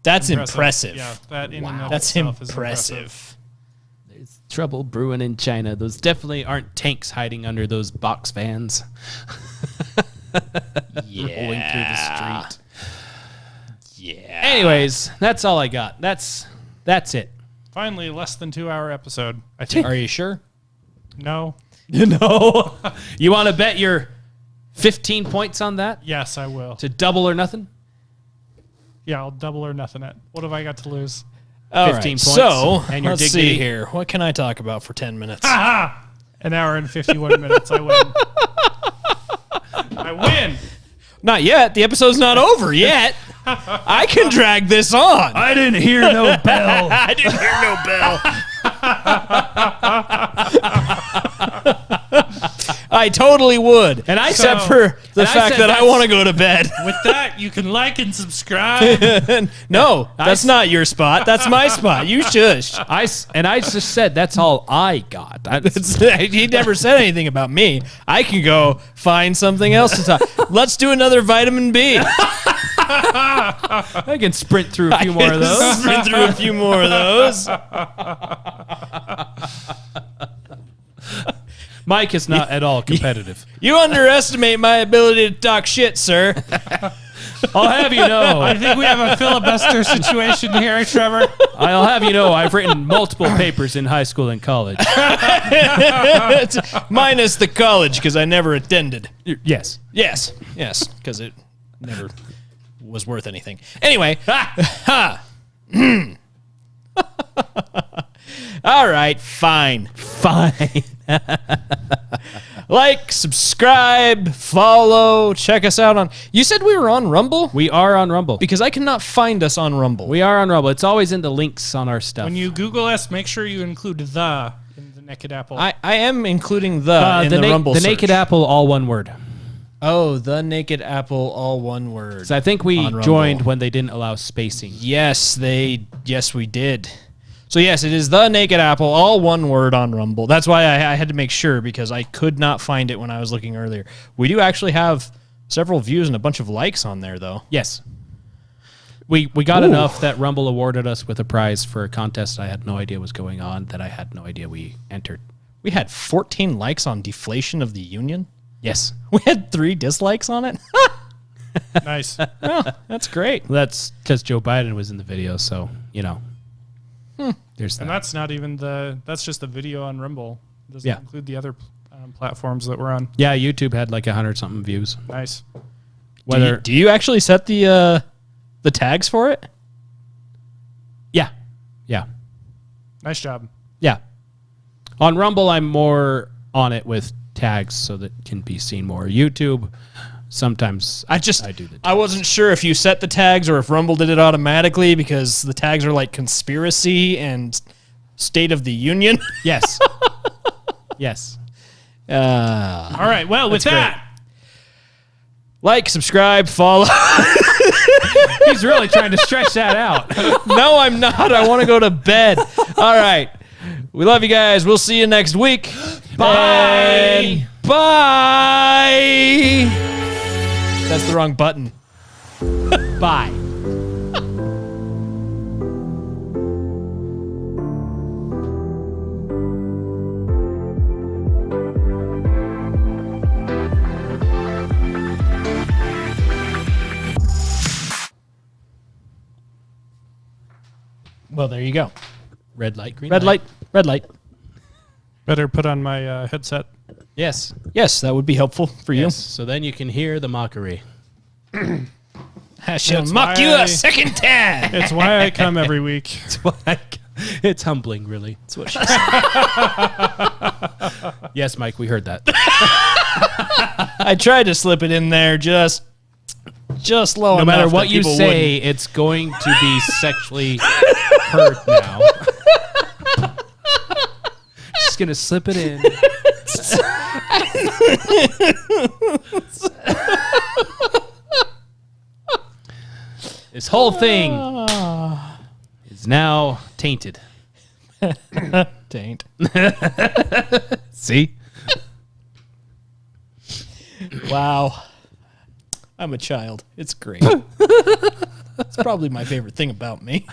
B: that's impressive.
D: Yeah, that in and of
B: That's
D: itself is
B: impressive.
A: There's trouble brewing in China. Those definitely aren't tanks hiding under those box vans. Rolling through the street.
B: Yeah.
A: Anyways, that's all I got. That's it.
D: Finally, less than 2 hour episode. I think.
B: Are you sure?
D: No.
A: No. You want to bet your 15 points on that?
D: Yes, I will.
A: To double or nothing?
D: Yeah, I'll double or nothing it. What have I got to lose?
B: All
A: 15
B: right,
A: points.
B: So,
A: And your
B: let's
A: dignity.
B: see here. What can I talk about for 10 minutes?
D: An hour and 51 minutes. I win. I win.
B: Not yet. The episode's not over yet. I can drag this on.
A: I didn't hear no bell.
B: I didn't hear no bell. I totally would.
A: And I
B: except
A: so-
B: for the
A: and I
B: fact
A: said
B: that I
A: that's-
B: want to go to bed.
D: With that, you can like and subscribe.
B: No, that's not your spot. That's my spot. You shush.
A: I just said that's all I got.
B: He never said anything about me. I can go find something else to talk. Let's do another vitamin B.
A: I can sprint through a few more of those.
B: Sprint through a few more of those.
A: Mike is not at all competitive.
B: You underestimate my ability to talk shit, sir.
A: I'll have you know.
D: I think we have a filibuster situation here, Trevor.
A: I'll have you know I've written multiple papers in high school and college.
B: Minus the college, because I never attended.
A: Yes.
B: Yes, because it never was worth anything. Anyway. All right, fine. Like, subscribe, follow, check us out on... You said we were on Rumble?
A: We are on Rumble.
B: Because I cannot find us on Rumble.
A: We are on Rumble. It's always in the links on our stuff.
D: When you Google us, make sure you include the in the Naked Apple.
B: I am including in the Rumble
A: The
B: search.
A: Naked Apple, all one word.
B: Oh, the Naked Apple, all one word.
A: So I think we joined when they didn't allow spacing.
B: Yes, we did. So yes, it is the Naked Apple, all one word on Rumble. That's why I had to make sure, because I could not find it when I was looking earlier. We do actually have several views and a bunch of likes on there, though.
A: Yes. We got enough that Rumble awarded us with a prize for a contest I had no idea was going on, that I had no idea we entered.
B: We had 14 likes on deflation of the Union.
A: Yes.
B: We had 3 dislikes on it.
D: Nice.
B: Oh, that's great.
A: Well, that's because Joe Biden was in the video, so, there's that.
D: And that's not even that's just the video on Rumble. It doesn't include the other platforms that we're on.
A: Yeah, YouTube had like 100-something views.
D: Nice.
B: Do you actually set the tags for it?
A: Yeah. Yeah.
D: Nice job.
A: Yeah. On Rumble, I'm more on it with tags so that it can be seen more. YouTube, sometimes I do the tags.
B: I wasn't sure if you set the tags or if Rumble did it automatically because the tags are like conspiracy and State of the Union.
A: Yes. Yes.
D: All right. Well, with that.
B: Like, subscribe, follow.
A: He's really trying to stretch that out.
B: No, I'm not. I want to go to bed. All right. We love you guys. We'll see you next week.
A: Bye.
B: And bye. That's the wrong button.
A: Bye.
B: Well, there you go.
A: Red light, green
B: Red light. Red light.
D: Better put on my headset.
A: Yes.
B: Yes, that would be helpful for you.
A: So then you can hear the mockery.
B: I shall mock you a second time.
D: It's why I come every week.
A: It's humbling, really. That's what she said. Yes, Mike, we heard that.
B: I tried to slip it in there just low enough.
A: No matter what
B: that
A: you
B: people
A: say,
B: wouldn't.
A: it's going to be sexually heard now. Just gonna slip it in. This whole thing is now tainted.
B: Taint.
A: See?
B: Wow. I'm a child. It's great. It's probably my favorite thing about me.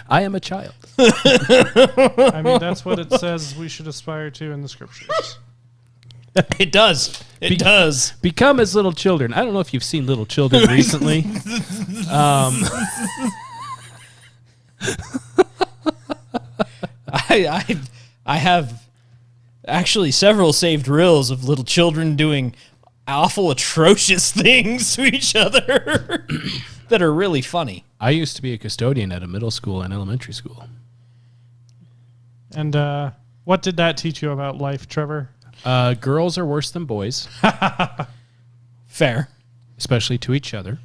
A: I am a child.
D: I mean, that's what it says we should aspire to in the scriptures.
B: It does. It does.
A: Become as little children. I don't know if you've seen little children recently.
B: I have actually several saved reels of little children doing awful, atrocious things to each other that are really funny.
A: I used to be a custodian at a middle school and elementary school.
D: And what did that teach you about life, Trevor?
A: Girls are worse than boys.
B: Fair.
A: Especially to each other.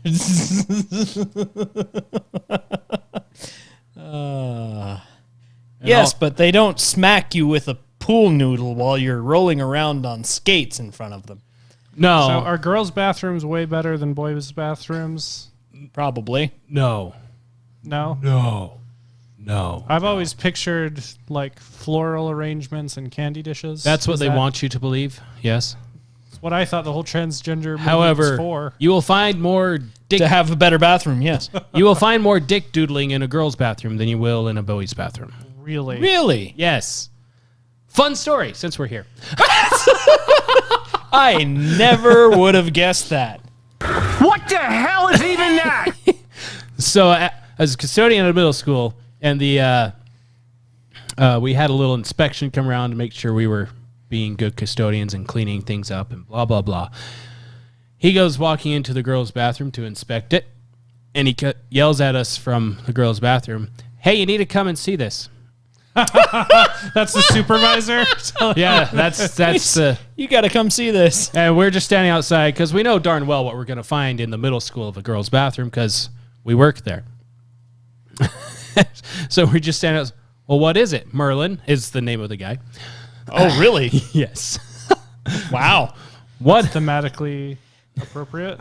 B: Yes, but they don't smack you with a pool noodle while you're rolling around on skates in front of them.
A: No.
D: So are girls' bathrooms way better than boys' bathrooms?
B: Probably.
A: No.
D: No?
A: No.
D: I've always pictured like floral arrangements and candy dishes.
A: That's what they want you to believe. Yes.
D: That's what I thought the whole transgender movement was
A: However,
D: for.
A: you will find more dick
B: To have a better bathroom, yes.
A: you will find more dick doodling in a girl's bathroom than you will in a boy's bathroom.
D: Really?
B: Really?
A: Yes. Fun story since we're here.
B: I never would have guessed that.
C: What the hell is even that?
A: So as a custodian at a middle school, and we had a little inspection come around to make sure we were being good custodians and cleaning things up and blah, blah, blah. He goes walking into the girls' bathroom to inspect it, and he yells at us from the girls' bathroom, "Hey, you need to come and see this."
D: That's the supervisor?
A: Yeah, that's
B: You got to come see this.
A: And we're just standing outside because we know darn well what we're going to find in the middle school of a girls' bathroom because we work there. So we're just standing out. Well, what is it? Merlin is the name of the guy.
B: Oh, really?
A: Yes.
B: Wow.
A: What?
D: Thematically appropriate?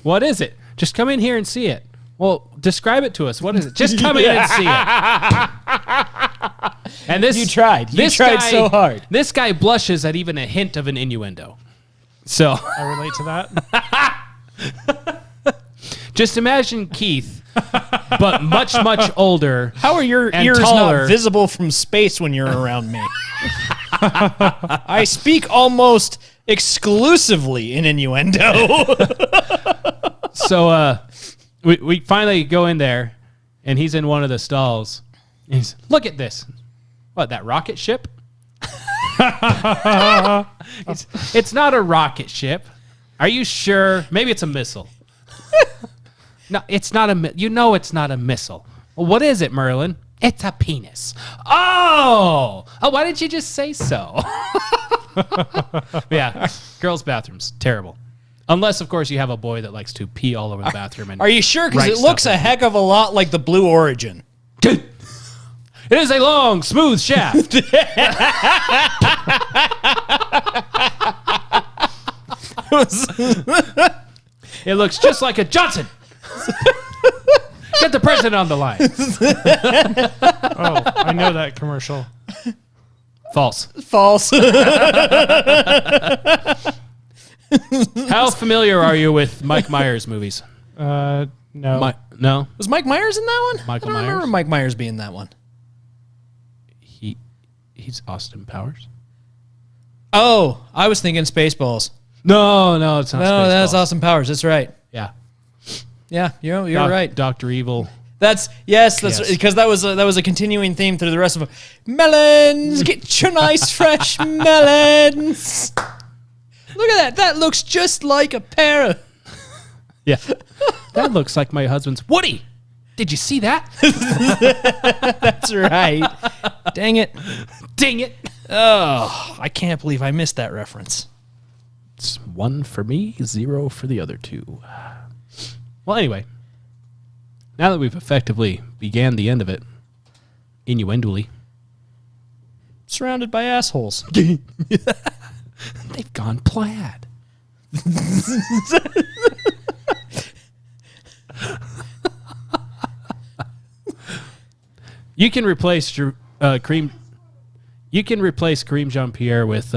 A: What is it? Just come in here and see it. Well, describe it to us. What is it? Just come in and see it. And this
B: You tried. You tried so hard.
A: This guy blushes at even a hint of an innuendo. So
D: I relate to that.
A: just imagine Keith, but much, much older.
B: How are your
A: and
B: ears
A: taller.
B: not visible from space when you're around me? I speak almost exclusively in innuendo.
A: So we finally go in there, and he's in one of the stalls. And he's, look at this. What, that rocket ship? It's not a rocket ship. Are you sure? Maybe it's a missile. No, it's not a. You know, it's not a missile. Well, what is it, Merlin? It's a penis. Oh, why didn't you just say so? Yeah, girls' bathrooms terrible. Unless, of course, you have a boy that likes to pee all over the bathroom. And
B: Are you sure? Because
A: write
B: it looks
A: stuff
B: a
A: in.
B: heck of a lot like the Blue Origin.
A: It is a long, smooth shaft. It looks just like a Johnson. Get the president on the line.
D: Oh, I know that commercial.
A: False.
B: False.
A: How familiar are you with Mike Myers movies?
D: No.
A: No?
B: Was Mike Myers in that one?
A: Michael
B: I don't
A: Myers?
B: remember Mike Myers being in that one.
A: He's Austin Powers.
B: Oh, I was thinking Spaceballs.
A: No, it's not.
B: No, that's
A: Spaceballs.
B: Austin Powers. That's right.
A: Yeah.
B: Yeah, you're right.
A: Dr. Evil.
B: That's because that was a continuing theme through the rest of them. Melons, get your nice fresh melons. Look at that. That looks just like a pair of.
A: Yeah. That looks like my husband's Woody. Did you see that?
B: That's right. Dang it.
A: Dang it.
B: Oh, I can't believe I missed that reference.
A: It's 1 for me, 0 for the other 2. Well, anyway, now that we've effectively began the end of it, innuendoly,
B: Surrounded by assholes.
A: they've gone plaid. You can replace cream. You can replace Kareem Jean-Pierre with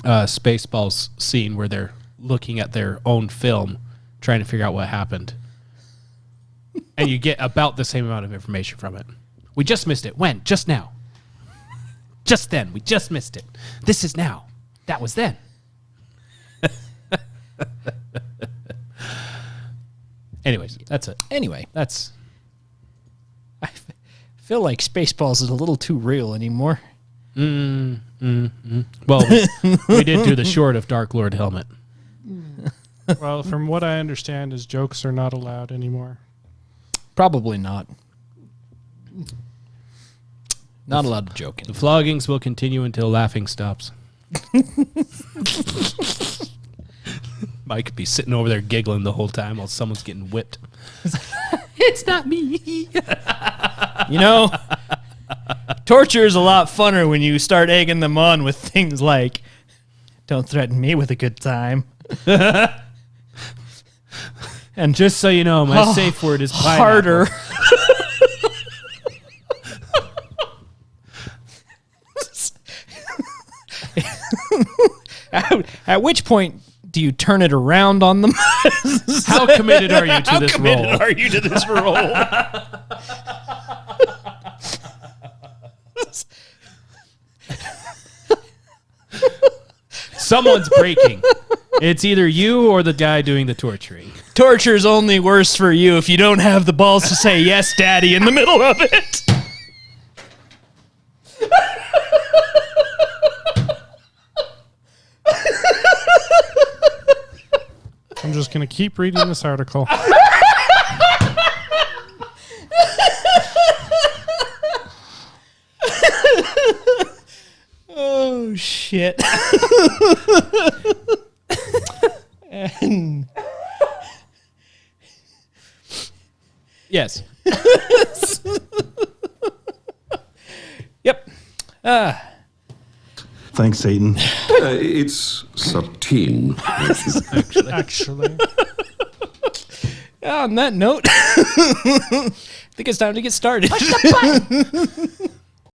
A: Spaceballs scene where they're looking at their own film, trying to figure out what happened, and you get about the same amount of information from it. We just missed it. When? Just now. Just then. We just missed it. This is now. That was then. Anyways, that's it.
B: Anyway,
A: That's
B: I feel like Spaceballs is a little too real anymore.
A: well, we did do the short of Dark Lord Helmet.
D: Well, from what I understand, is jokes are not allowed anymore.
B: Probably not. Not allowed to joke.
A: The floggings will continue until laughing stops. Mike could be sitting over there giggling the whole time while someone's getting whipped. It's not me.
B: You know, torture is a lot funner when you start egging them on with things like, don't threaten me with a good time.
A: And just so you know, my safe word is pineapple.
B: Harder. At which point do you turn it around on them?
A: How committed are you to this role?
B: How committed are you to this role?
A: Someone's breaking. It's either you or the guy doing the torturing.
B: Torture's only worse for you if you don't have the balls to say yes, daddy, in the middle of it.
D: I'm just going to keep reading this article.
B: Oh, shit. And
A: yes.
B: Yep.
O: Thanks, Satan.
L: It's subtle.
D: Actually.
B: On that note, I think it's time to get started. Push the button.